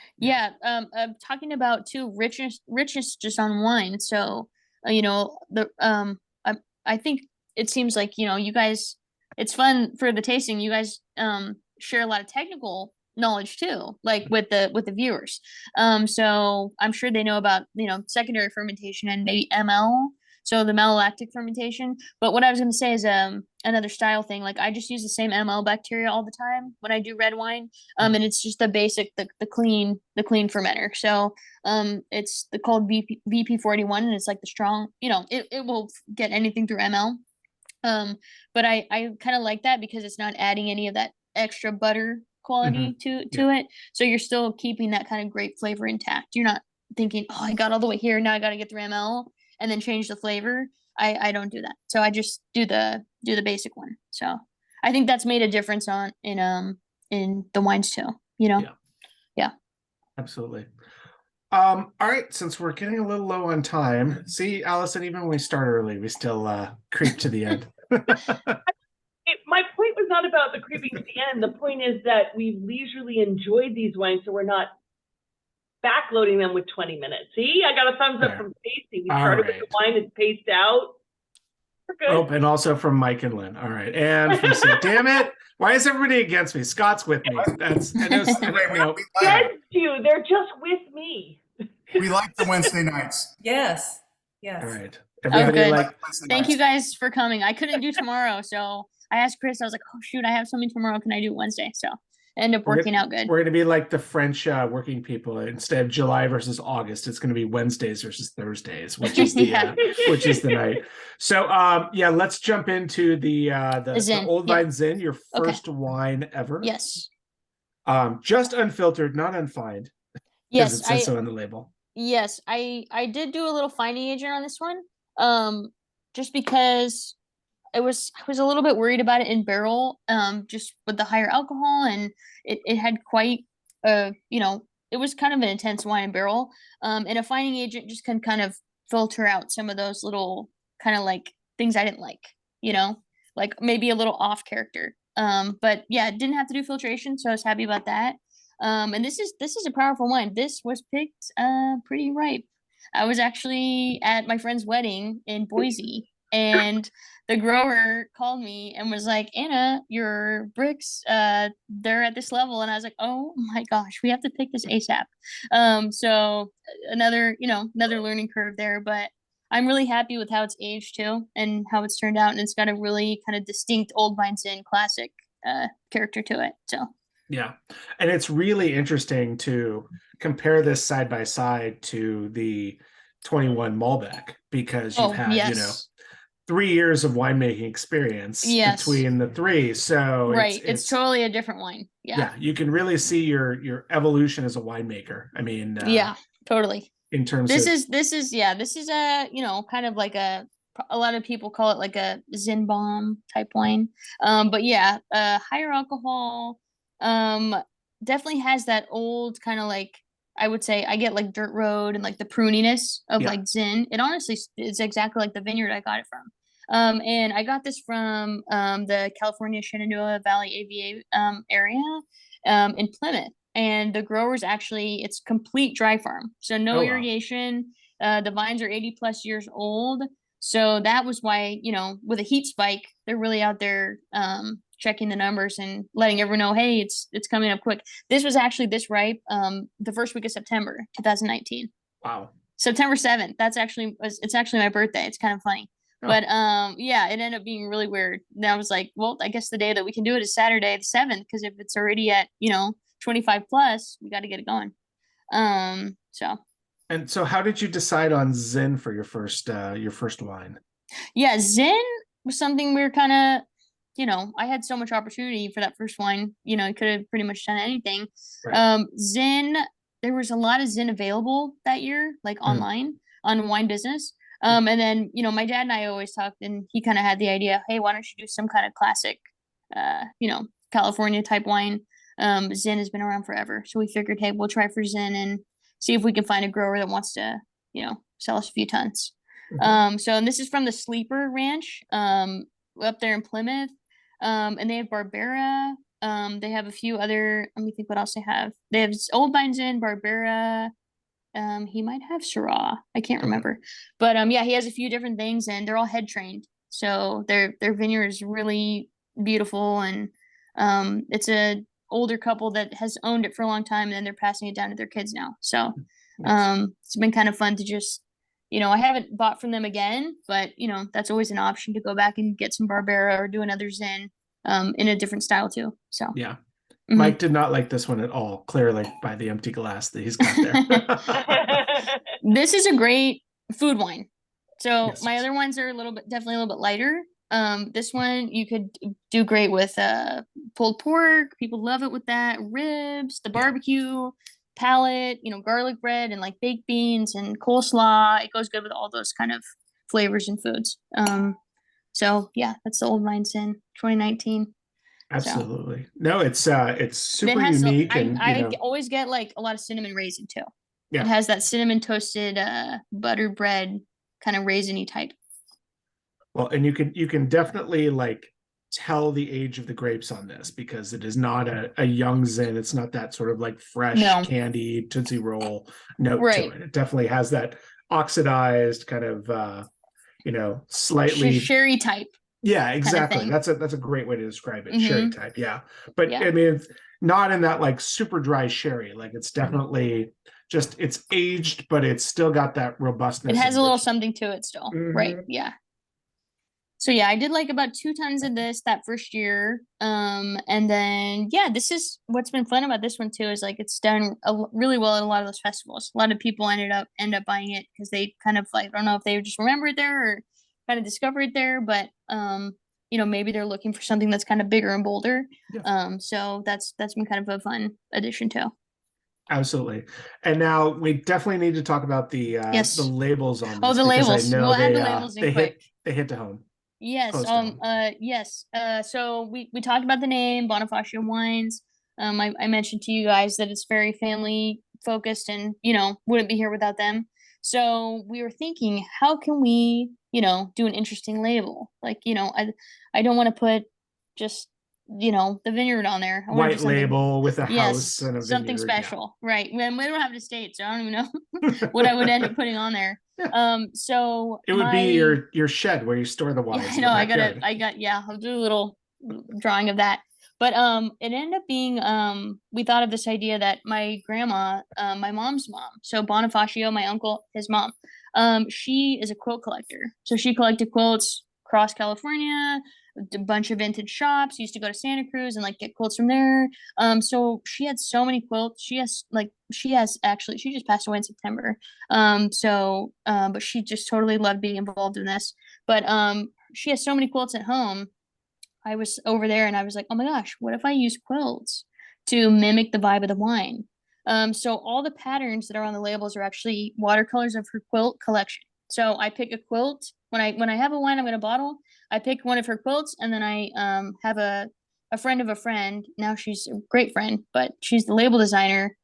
Speaker 3: talking about too richness just on wine. So I think it seems like you guys, it's fun for the tasting. You guys share a lot of technical knowledge too, like with the viewers. So I'm sure they know about secondary fermentation and maybe ML. So the malolactic fermentation. But what I was going to say is another style thing. Like I just use the same ML bacteria all the time when I do red wine. And it's just the basic, the clean fermenter. So it's called VP41, and it's like the strong. It will get anything through ML. But I kind of like that because it's not adding any of that extra butter quality to it. So you're still keeping that kind of grape flavor intact. You're not thinking, oh, I got all the way here, now I got to get through ML and then change the flavor. I don't do that. So I just do the basic one. So I think that's made a difference in the wines too, Yeah.
Speaker 1: Absolutely. All right, since we're getting a little low on time, see, Allison, even when we start early, we still creep to the end.
Speaker 2: My point was not about the creeping to the end. The point is that we leisurely enjoyed these wines, so we're not backloading them with 20 minutes. See, I got a thumbs up from Stacy. We started with the wine, it's paced out. We're good.
Speaker 1: Oh, and also from Mike and Lynn. All right, and from Steve. Damn it! Why is everybody against me? Scott's with me. That's against
Speaker 2: you. They're just with me.
Speaker 5: We like the Wednesday nights.
Speaker 6: Yes.
Speaker 1: All right.
Speaker 3: Everybody Thank you guys for coming. I couldn't do tomorrow, so I asked Chris. I was like, "Oh shoot, I have something tomorrow. Can I do Wednesday?" So ended up working out good.
Speaker 1: We're going to be like the French working people. Instead of July versus August, it's going to be Wednesdays versus Thursdays, which is the which is the night. So let's jump into the Old Vine Zin, your first wine ever.
Speaker 3: Yes.
Speaker 1: Just unfiltered, not unfined.
Speaker 3: Yes,
Speaker 1: it says so on the label.
Speaker 3: Yes, I did do a little finding agent on this one. Just because I was a little bit worried about it in barrel, just with the higher alcohol, and it had quite it was kind of an intense wine in barrel. And a finding agent just can kind of filter out some of those little kind of like things I didn't like, like maybe a little off character. But yeah, it didn't have to do filtration, so I was happy about that. And this is a powerful wine. This was picked pretty ripe. I was actually at my friend's wedding in Boise, and the grower called me and was like, "Anna, your bricks, they're at this level." And I was like, "Oh my gosh, we have to pick this ASAP." So another learning curve there, but I'm really happy with how it's aged too and how it's turned out. And it's got a really kind of distinct Old Vine Zin classic character to it. So.
Speaker 1: Yeah. And it's really interesting to compare this side by side to the 21 Malbec, because you've had, 3 years of winemaking experience between the three. So
Speaker 3: it's totally a different wine.
Speaker 1: Yeah. You can really see your evolution as a winemaker. I mean,
Speaker 3: totally.
Speaker 1: In terms
Speaker 3: this is a, kind of like a lot of people call it like a Zin bomb type wine. But higher alcohol, definitely has that old kind of like, I would say I get like Dirt Road and like the pruniness of like Zin. It honestly is exactly like the vineyard I got it from. And I got this from the California Shenandoah Valley AVA area in Plymouth. And the growers it's complete dry farm. So no irrigation. The vines are 80 plus years old. So that was why, with a heat spike, they're really out there checking the numbers and letting everyone know, hey, it's coming up quick. This was actually this ripe the first week of September 2019.
Speaker 1: Wow.
Speaker 3: September 7th. It's actually my birthday. It's kind of funny. Oh. But it ended up being really weird. And I was like, well, I guess the day that we can do it is Saturday the 7th, because if it's already at 25 plus, we got to get it going.
Speaker 1: And so how did you decide on Zin for your first wine? Yeah,
Speaker 3: Zin was something we were kind of, I had so much opportunity for that first wine. I could have pretty much done anything. Right. Zin, there was a lot of Zin available that year, like online on Wine Business. And then, you know, my dad and I always talked, and he kind of had the idea, hey, why don't you do some kind of classic, you know, California type wine. Zin has been around forever. So we figured, hey, we'll try for Zin and see if we can find a grower that wants to, you know, sell us a few tons. And this is from the Sleeper Ranch, up there in Plymouth. And they have Barbera. They have a few other, let me think what else they have. They have Old Vine Zin, Barbera. He might have Syrah. I can't remember. But yeah, he has a few different things, and they're all head trained. So their vineyard is really beautiful, and it's a older couple that has owned it for a long time, and then they're passing it down to their kids now. So it's been kind of fun to just, you know, I haven't bought from them again, but you know, that's always an option to go back and get some Barbera or do another Zin in a different style too. So
Speaker 1: yeah. Mike did not like this one at all, clearly, by the empty glass that he's got there.
Speaker 3: This is a great food wine. So my other ones are definitely a little bit lighter. This one you could do great with pulled pork. People love it with that. Ribs, the barbecue, palate, you know, garlic bread and like baked beans and coleslaw. It goes good with all those kind of flavors and foods. So yeah, that's the Old Vine Zin 2019.
Speaker 1: Absolutely. So. No, it's super unique.
Speaker 3: I always get like a lot of cinnamon raisin too. Yeah. It has that cinnamon toasted butter bread kind of raisiny type.
Speaker 1: Well, and you can definitely like tell the age of the grapes on this, because it is not a young Zin. It's not that sort of like fresh candy Tootsie Roll note to it. It definitely has that oxidized kind of you know, slightly
Speaker 3: sherry type.
Speaker 1: Yeah, exactly. Kind of that's a great way to describe it. Sherry type, yeah. But I mean, it's not in that like super dry sherry. Like it's definitely just it's aged, but it's still got that robustness.
Speaker 3: It has a little something to it still, right? Yeah. So yeah, I did like about 2 tons of this that first year, and then yeah, this is what's been fun about this one too is like it's done really well at a lot of those festivals. A lot of people end up buying it because they kind of like I don't know if they just remember it there or kind of discover it there, but you know, maybe they're looking for something that's kind of bigger and bolder. So that's been kind of a fun addition too.
Speaker 1: Absolutely. And now we definitely need to talk about the labels on this.
Speaker 3: Oh, the labels.
Speaker 1: I know
Speaker 3: we'll add the labels in quick.
Speaker 1: They hit to home.
Speaker 3: Yes. Yes. So we talked about the name Bonifacia Wines. I mentioned to you guys that it's very family focused and, you know, wouldn't be here without them. So we were thinking, how can we, you know, do an interesting label? Like, you know, I don't want to put just, you know, the vineyard on there.
Speaker 1: White label with a house and a vineyard.
Speaker 3: Something special. Yeah. Right. And we don't have an estate, so I don't even know what I would end up putting on there. So
Speaker 1: it would be your shed where you store the wines.
Speaker 3: Yeah, I know. I'll do a little drawing of that. But it ended up being we thought of this idea that my grandma, my mom's mom, so Bonifacio, my uncle, his mom, she is a quilt collector. So she collected quilts across California, a bunch of vintage shops, used to go to Santa Cruz and like get quilts from there. So she had so many quilts. She just passed away in September. But she just totally loved being involved in this. But she has so many quilts at home. I was over there and I was like, oh my gosh, what if I use quilts to mimic the vibe of the wine? So all the patterns that are on the labels are actually watercolors of her quilt collection. So I pick a quilt when I have a wine I'm going to bottle. I pick one of her quilts, and then I have a friend of a friend. Now she's a great friend, but she's the label designer.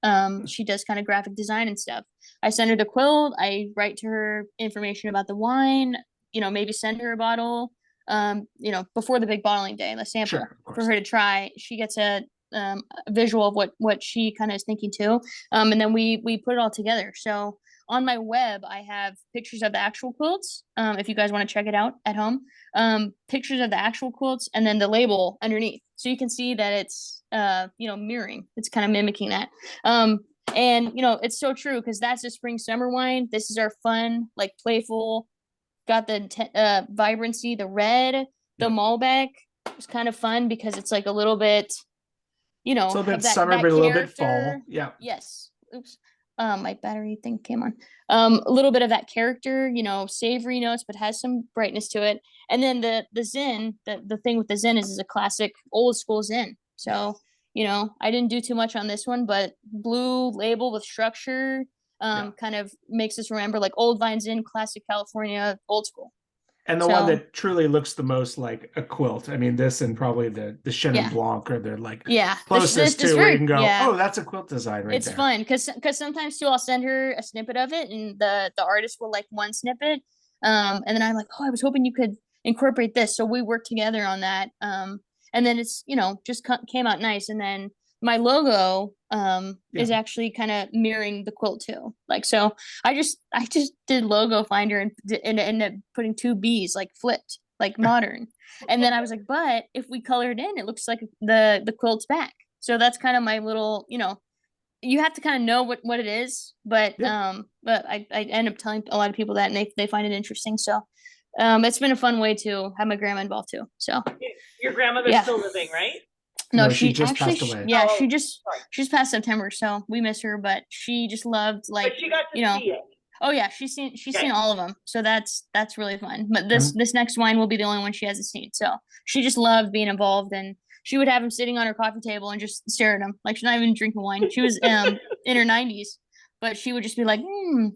Speaker 3: She does kind of graphic design and stuff. I send her the quilt. I write to her information about the wine. You know, maybe send her a bottle. You know, before the big bottling day, the sample for her to try. She gets a visual of what she kind of is thinking too. And then we put it all together. So on my web, I have pictures of the actual quilts. If you guys want to check it out at home, pictures of the actual quilts and then the label underneath. So you can see that it's, you know, mirroring. It's kind of mimicking that. And, you know, it's so true because that's a spring summer wine. This is our fun, like playful, got the vibrancy, the red, the Malbec. It's kind of fun because it's like a little bit, you know,
Speaker 1: it's a little bit summer, but a little bit fall. Yeah.
Speaker 3: Yes. Oops. My battery thing came on. A little bit of that character, you know, savory notes, but has some brightness to it. And then the Zin, the thing with the Zin is a classic old school Zin. So, you know, I didn't do too much on this one, but blue label with structure, kind of makes us remember like old vines in classic California, old school.
Speaker 1: And the one that truly looks the most like a quilt. I mean, this and probably the Chenin Blanc are the like closest to where you can go, oh, that's a quilt design right there.
Speaker 3: It's fun because sometimes too I'll send her a snippet of it and the artist will like one snippet. And then I'm like, oh, I was hoping you could incorporate this. So we worked together on that. And then it's, just came out nice. And then my logo is actually kind of mirroring the quilt too. Like, so I just did logo finder and ended up putting 2 B's like flipped, like modern. And then I was like, but if we color it in, it looks like the quilt's back. So that's kind of my little, you have to kind of know what it is, but I end up telling a lot of people that and they find it interesting. So it's been a fun way to have my grandma involved too. So
Speaker 2: your grandmother's still living, right?
Speaker 3: No, she
Speaker 1: just
Speaker 3: actually,
Speaker 1: passed away.
Speaker 3: Yeah, she's passed September, so we miss her. But she just loved like,
Speaker 2: but she got to see it.
Speaker 3: Oh yeah, she's seen all of them, so that's really fun. But this next wine will be the only one she hasn't seen. So she just loved being involved, and she would have him sitting on her coffee table and just stare at him like she's not even drinking wine. She was in her 90s, but she would just be like,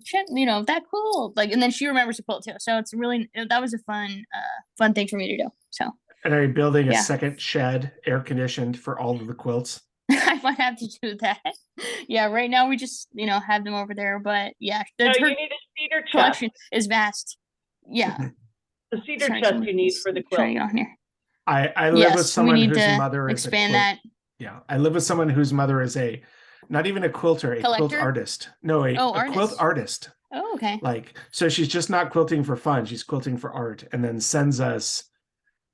Speaker 3: shit, that cool. Like, and then she remembers the quilt too. So it's really that was a fun thing for me to do. So.
Speaker 1: And are you building a second shed, air conditioned for all of the quilts?
Speaker 3: I might have to do that. Yeah, right now we just, have them over there, but yeah.
Speaker 2: You need a cedar chest.
Speaker 3: Collection is vast. Yeah.
Speaker 2: The cedar chest you need for the quilt.
Speaker 3: Trying to get on here.
Speaker 1: I live with someone whose mother is
Speaker 3: expand that.
Speaker 1: Yeah, I live with someone whose mother is not even a quilter, a quilt artist. No, a quilt artist.
Speaker 3: Oh, okay.
Speaker 1: Like, so she's just not quilting for fun. She's quilting for art, and then sends us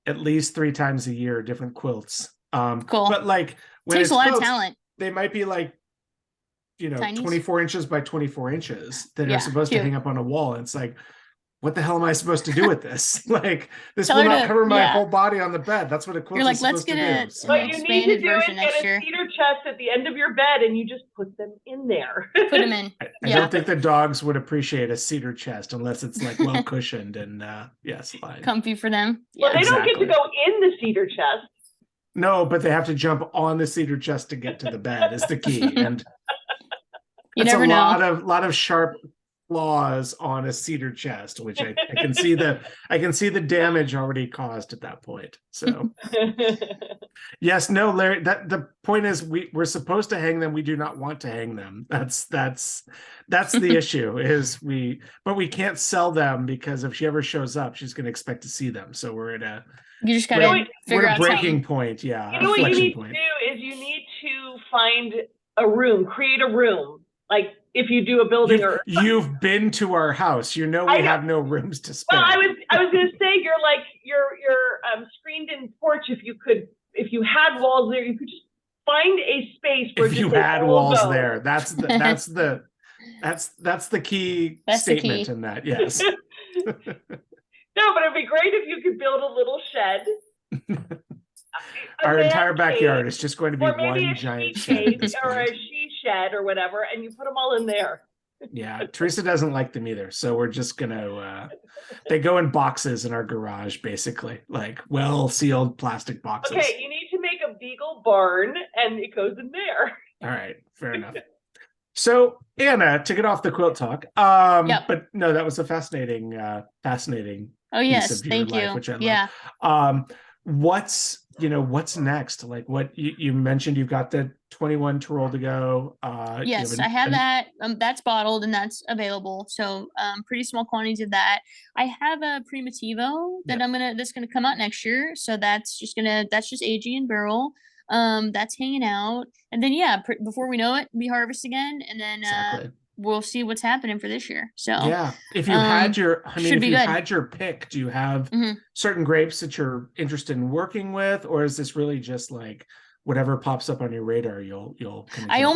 Speaker 1: at least 3 times a year different quilts. Cool. But like when
Speaker 3: takes
Speaker 1: it's
Speaker 3: a lot
Speaker 1: quilts,
Speaker 3: of talent.
Speaker 1: They might be like,
Speaker 3: Tinies?
Speaker 1: 24 inches by 24 inches that are supposed to hang up on a wall. And it's like, what the hell am I supposed to do with this? Like, this will not cover my whole body on the bed. That's what a quilt is supposed to do.
Speaker 3: So.
Speaker 2: What you need to do is get a cedar chest at the end of your bed and you just put them in there.
Speaker 3: Put them in.
Speaker 1: I don't think the dogs would appreciate a cedar chest unless it's like well cushioned and fine.
Speaker 3: Comfy for them.
Speaker 2: Well, they don't get to go in the cedar chest.
Speaker 1: No, but they have to jump on the cedar chest to get to the bed is the key. And
Speaker 3: you never know.
Speaker 1: A lot of sharp claws on a cedar chest, which I can see the damage already caused at that point. So yes, no, Larry, that the point is we're supposed to hang them. We do not want to hang them. That's the issue but we can't sell them because if she ever shows up, she's going to expect to see them. So we're at a
Speaker 3: you just gotta figure out
Speaker 1: a breaking point. Yeah.
Speaker 2: You know what you need to do is you need to find a room, create a room. Like if you do a building
Speaker 1: you've been to our house, we have no rooms to spare.
Speaker 2: Well, I was gonna say you're screened in porch. If you had walls there, you could just find a space where
Speaker 1: if you had walls there. That's the key statement in that. Yes.
Speaker 2: No, but it'd be great if you could build a little shed.
Speaker 1: Our entire backyard is just going to be one giant shed.
Speaker 2: Or a she shed or whatever, and you put them all in there.
Speaker 1: Yeah, Teresa doesn't like them either. So we're just going to, they go in boxes in our garage, basically, like well-sealed plastic boxes.
Speaker 2: Okay, you need to make a beagle barn, and it goes in there.
Speaker 1: All right, fair enough. So Anna, to get off the quilt talk, but no, that was a fascinating
Speaker 3: Oh yes,
Speaker 1: piece of your
Speaker 3: thank
Speaker 1: life,
Speaker 3: you.
Speaker 1: Which I love. What's next? Like what you mentioned, you've got the 21 Teroldego.
Speaker 3: Yes, I have that. That's bottled and that's available. So pretty small quantities of that. I have a Primitivo that that's gonna come out next year. So that's just aging in barrel. That's hanging out, and then before we know it, we harvest again, and then we'll see what's happening for this year. So
Speaker 1: if you had your pick, do you have certain grapes that you're interested in working with, or is this really just like whatever pops up on your radar? You'll.
Speaker 3: I'm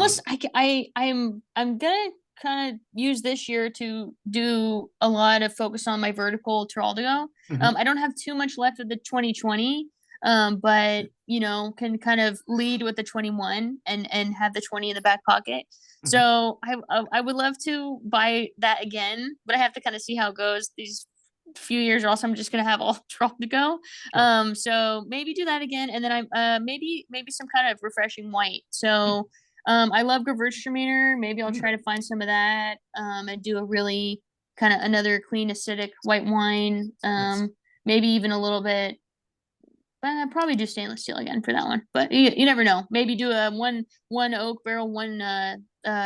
Speaker 3: gonna kind of use this year to do a lot of focus on my vertical Teroldego. I don't have too much left of the 2020. But can kind of lead with the 21 and have the 20 in the back pocket. So I would love to buy that again, but I have to kind of see how it goes these few years, or else I'm just gonna have all Teroldego. So maybe do that again, and then I maybe some kind of refreshing white. So I love Gewürztraminer. Maybe I'll try to find some of that. And do a really kind of another clean acidic white wine. Maybe even a little bit. I'd probably do stainless steel again for that one, but you never know. Maybe do a one oak barrel, one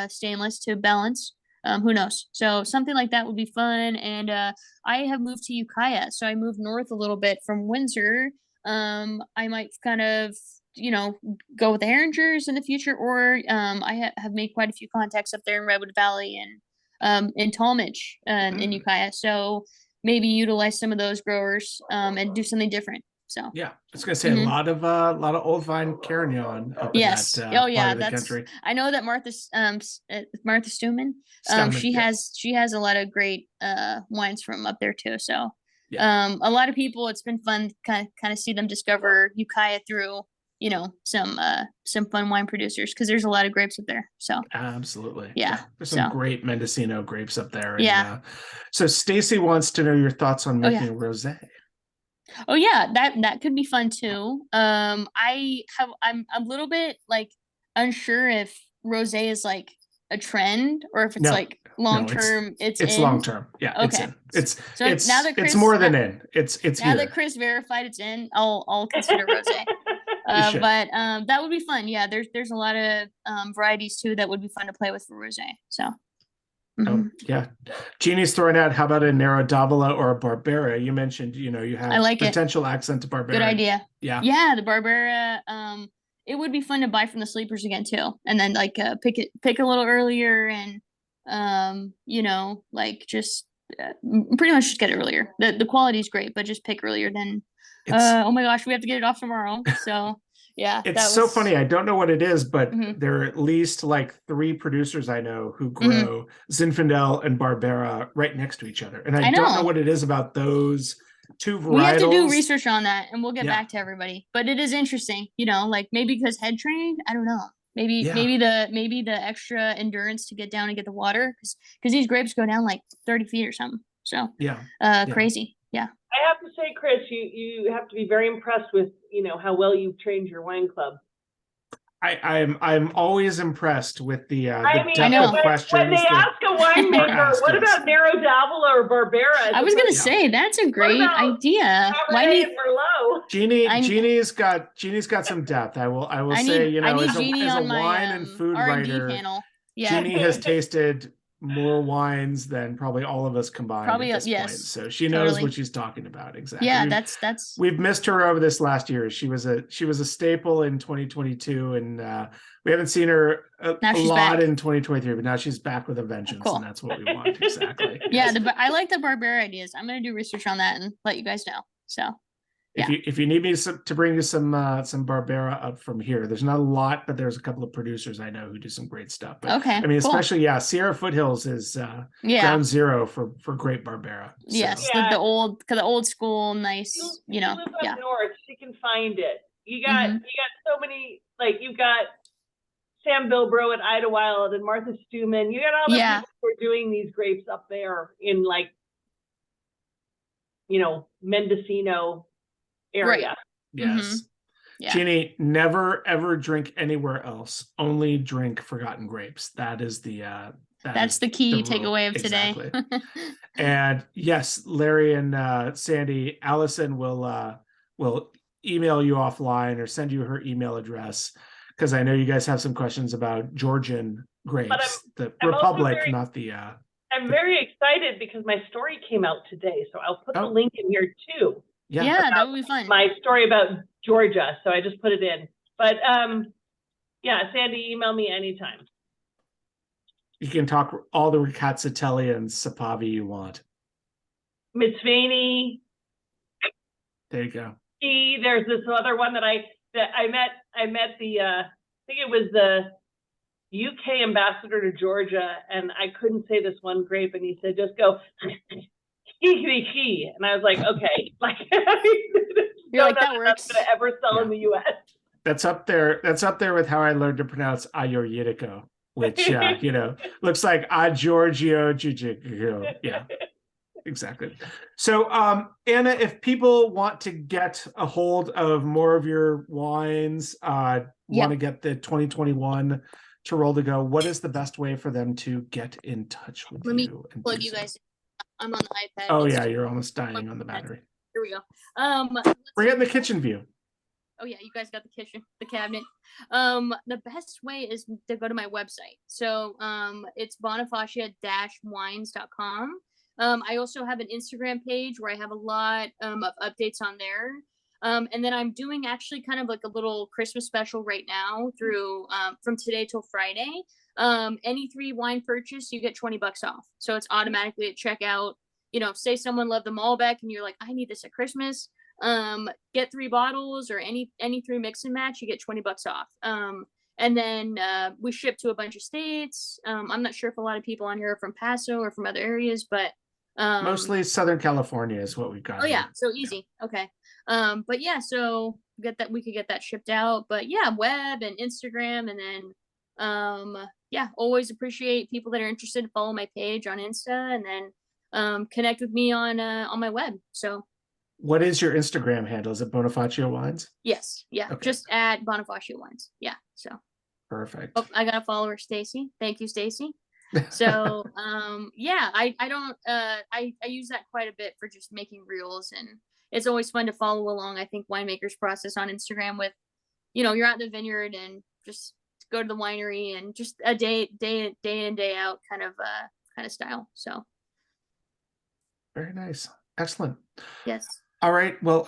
Speaker 3: stainless to balance. Who knows? So something like that would be fun. And I have moved to Ukiah, so I moved north a little bit from Windsor. I might kind of go with the Heringers in the future, or I have made quite a few contacts up there in Redwood Valley and in Talmadge in Ukiah. So maybe utilize some of those growers and do something different. So
Speaker 1: yeah, I was gonna say a lot of old vine Carignan up in that part of the country.
Speaker 3: I know that Martha Stuman, she has a lot of great wines from up there too. So a lot of people, it's been fun kind of see them discover Ukiah through some fun wine producers, because there's a lot of grapes up there. So
Speaker 1: absolutely,
Speaker 3: yeah,
Speaker 1: there's some great Mendocino grapes up there. And, so Stacy wants to know your thoughts on making a rosé.
Speaker 3: Oh yeah, that could be fun too. I'm a little bit like unsure if rosé is like a trend or if it's like long term. It's
Speaker 1: long term. Yeah.
Speaker 3: Okay.
Speaker 1: It's
Speaker 3: now that Chris,
Speaker 1: it's more than in. It's
Speaker 3: now
Speaker 1: here.
Speaker 3: that Chris verified it's in. I'll consider rosé. But that would be fun. Yeah, there's a lot of varieties too that would be fun to play with for rosé. So.
Speaker 1: Oh yeah, Jeannie's throwing out. How about a Nero d'Avola or a Barbera? You mentioned, you have potential accent to Barbera.
Speaker 3: Good idea.
Speaker 1: Yeah,
Speaker 3: the Barbera. It would be fun to buy from the sleepers again too, and then pick a little earlier, and just pretty much just get it earlier. The quality is great, but just pick earlier than. Oh my gosh, we have to get it off tomorrow. So. Yeah,
Speaker 1: it's so funny. I don't know what it is, but there are at least like 3 producers I know who grow ZInfandel and Barbera right next to each other, and I don't know what it is about those 2 varietals.
Speaker 3: We have to do research on that, and we'll get back to everybody. But it is interesting, maybe because head trained. I don't know. Maybe the extra endurance to get down and get the water, because these grapes go down like 30 feet or something. So crazy. Yeah.
Speaker 2: I have to say, Chris, you have to be very impressed with, how well you've trained your wine club.
Speaker 1: I'm always impressed with the depth of questions.
Speaker 2: When they ask a winemaker, what about Nero d'Avola or Barbera?
Speaker 3: I was going to say, that's a great idea.
Speaker 1: Jeannie's got some depth. I will say, as a wine and food writer,
Speaker 3: panel.
Speaker 1: Jeannie has tasted more wines than probably all of us combined at this point. So she knows what she's talking about. Exactly.
Speaker 3: Yeah, that's
Speaker 1: we've missed her over this last year. She was a staple in 2022, and we haven't seen her a lot in 2023, but now she's back with a vengeance. Cool. And that's what we want. Exactly.
Speaker 3: I like the Barbera ideas. I'm going to do research on that and let you guys know. So
Speaker 1: if you need me to bring you some Barbera up from here, there's not a lot, but there's a couple of producers I know who do some great stuff. But,
Speaker 3: okay,
Speaker 1: especially Sierra Foothills is ground zero for great Barbera. So.
Speaker 3: Yes, the old school, nice.
Speaker 2: You live up north, she can find it. You got so many, you've got Sam Bilbro at Idlewild and Martha Stuman. You got all the people who are doing these grapes up there in Mendocino area.
Speaker 3: Right.
Speaker 1: Yes. Jeannie, never ever drink anywhere else. Only drink forgotten grapes. That is that's
Speaker 3: the key takeaway of today.
Speaker 1: And yes, Larry and Sandy, Allison will email you offline or send you her email address, because I know you guys have some questions about Georgian grapes, the Republic, not the.
Speaker 2: I'm very excited because my story came out today, so I'll put the link in here too.
Speaker 3: Yeah, that would be fun.
Speaker 2: My story about Georgia, so I just put it in. But Sandy, email me anytime.
Speaker 1: You can talk all the Ricazzatelli and Sapavi you want.
Speaker 2: Mitzvani.
Speaker 1: There you go.
Speaker 2: There's this other one that I met the I think it was the UK ambassador to Georgia, and I couldn't say this one grape, and he said, just go and I was like, okay,
Speaker 3: you're like, that works.
Speaker 2: That's gonna ever sell in the US.
Speaker 1: That's up there with how I learned to pronounce Ayurvedico, which looks like a Giorgio Giugico. Yeah, exactly. So Anna, if people want to get a hold of more of your wines, want to get the 2021 Teroldego, what is the best way for them to get in touch with
Speaker 3: Let me
Speaker 1: you? And
Speaker 3: plug
Speaker 1: do
Speaker 3: you
Speaker 1: so?
Speaker 3: guys. I'm on the iPad.
Speaker 1: Oh yeah, you're almost dying on the battery.
Speaker 3: Here we go.
Speaker 1: We're getting the kitchen view.
Speaker 3: Oh yeah, you guys got the kitchen, the cabinet. The best way is to go to my website. So it's bonifacia-wines.com. I also have an Instagram page where I have a lot of updates on there. And then I'm doing actually kind of like a little Christmas special right now through from today till Friday. Any 3 wine purchase, you get $20 off. So it's automatically at checkout. You know, say someone loved the Malbec and you're like, I need this at Christmas. Get 3 bottles or any 3 mix and match, you get $20 off. And then we ship to a bunch of states. I'm not sure if a lot of people on here are from Paso or from other areas, but
Speaker 1: Mostly Southern California is what we've got.
Speaker 3: Oh yeah,
Speaker 1: here.
Speaker 3: so easy. Okay. But yeah, so we could get that shipped out. But yeah, web and Instagram, and then yeah, always appreciate people that are interested to follow my page on Insta, and then connect with me on my web. So
Speaker 1: what is your Instagram handle? Is it Bonifacia Wines?
Speaker 3: yes, yeah,
Speaker 1: Okay.
Speaker 3: just at Bonifacia Wines. Yeah, so
Speaker 1: Perfect.
Speaker 3: oh, I got a follower, Stacy. Thank you, Stacy. So yeah, I don't I use that quite a bit for just making reels, and it's always fun to follow along. I think winemakers process on Instagram with, you know, you're at the vineyard and just go to the winery and just a day in, day out kind of style. So
Speaker 1: Very nice. Excellent.
Speaker 3: yes.
Speaker 1: All right. Well,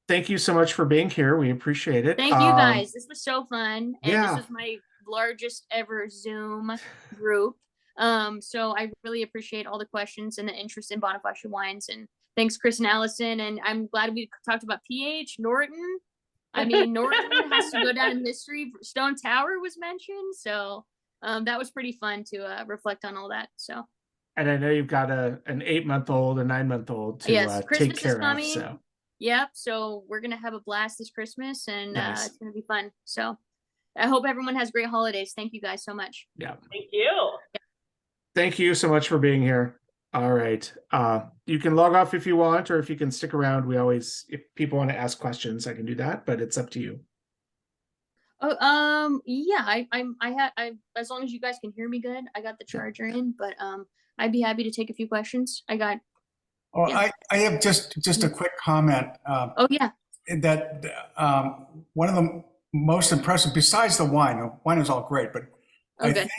Speaker 1: thank you so much for being here. We appreciate it.
Speaker 3: Thank you guys. This was so fun. And
Speaker 1: yeah.
Speaker 3: this is my largest ever Zoom group. So I really appreciate all the questions and the interest in Bonifacia Wines, and thanks Chris and Allison. And I'm glad we talked about pH. Norton. I mean, Norton has to go down in history. Stone Tower was mentioned. So that was pretty fun to reflect on all that. So.
Speaker 1: And I know you've got an 8-month-old, a 9-month-old to
Speaker 3: yes,
Speaker 1: take care of.
Speaker 3: Coming.
Speaker 1: So.
Speaker 3: Yep. So we're gonna have a blast this Christmas, and
Speaker 1: nice.
Speaker 3: It's gonna be fun. So I hope everyone has great holidays. Thank you guys so much.
Speaker 1: Yeah.
Speaker 2: Thank you.
Speaker 1: Thank you so much for being here. All right. You can log off if you want, or if you can stick around. If people want to ask questions, I can do that, but it's up to you.
Speaker 3: Oh, yeah. I as long as you guys can hear me good, I got the charger in, but I'd be happy to take a few questions.
Speaker 5: Well,
Speaker 3: yeah.
Speaker 5: I have just a quick comment.
Speaker 3: Oh yeah.
Speaker 5: That one of the most impressive, besides the wine is all great, but
Speaker 3: okay.
Speaker 5: I think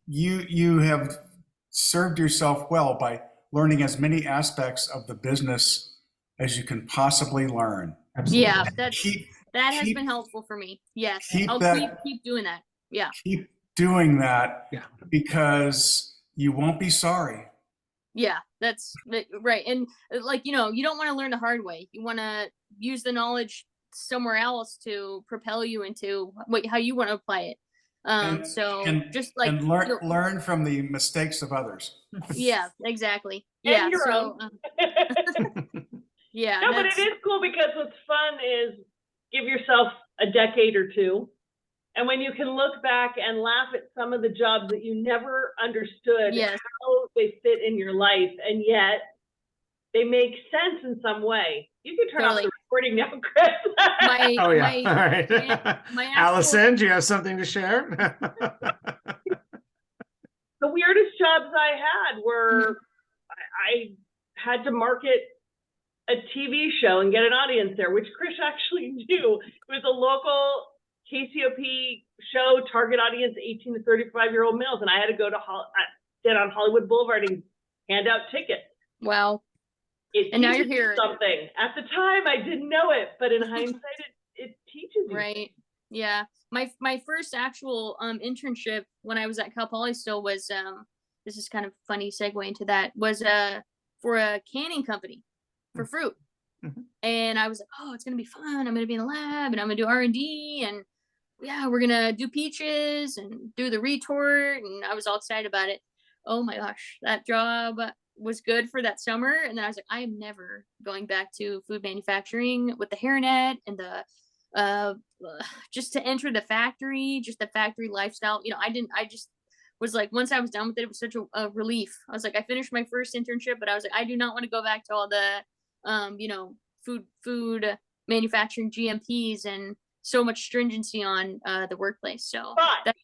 Speaker 5: you have served yourself well by learning as many aspects of the business as you can possibly learn.
Speaker 1: Absolutely.
Speaker 3: Yeah, that has been helpful for me. Yes, I'll keep doing that. Yeah.
Speaker 5: Keep doing that.
Speaker 1: Yeah.
Speaker 5: Because you won't be sorry.
Speaker 3: Yeah, that's right. And like, you know, you don't want to learn the hard way. You want to use the knowledge somewhere else to propel you into how you want to apply it. Just like
Speaker 5: and learn from the mistakes of others.
Speaker 3: Yeah, exactly. Yeah. So yeah.
Speaker 2: No, but it is cool because what's fun is give yourself a decade or two. And when you can look back and laugh at some of the jobs that you never understood how they fit in your life, and yet they make sense in some way. You can turn off the recording now, Chris.
Speaker 1: All right. Allison, do you have something to share?
Speaker 2: The weirdest jobs I had were I had to market a TV show and get an audience there, which Chris actually knew. It was a local KCOP show, target audience 18 to 35-year-old males, and I had to go to sit on Hollywood Boulevard and hand out tickets.
Speaker 3: Wow. And now you're here.
Speaker 2: Something. At the time, I didn't know it, but in hindsight, it teaches you.
Speaker 3: Right. Yeah. My first actual internship when I was at Cal Poly still was this is kind of funny segue into that, was for a canning company for fruit.
Speaker 1: Mm-hmm.
Speaker 3: And I was like, oh, it's gonna be fun. I'm gonna be in the lab and I'm gonna do R&D, and yeah, we're gonna do peaches and do the retort, and I was all excited about it. Oh my gosh, that job was good for that summer, and then I was like, I'm never going back to food manufacturing with the hairnet and the just to enter the factory, just the factory lifestyle. You know, I just was like, once I was done with it, it was such a relief. I was like, I finished my first internship, but I was like, I do not want to go back to all the you know, food manufacturing GMPs and so much stringency on the workplace. So
Speaker 2: but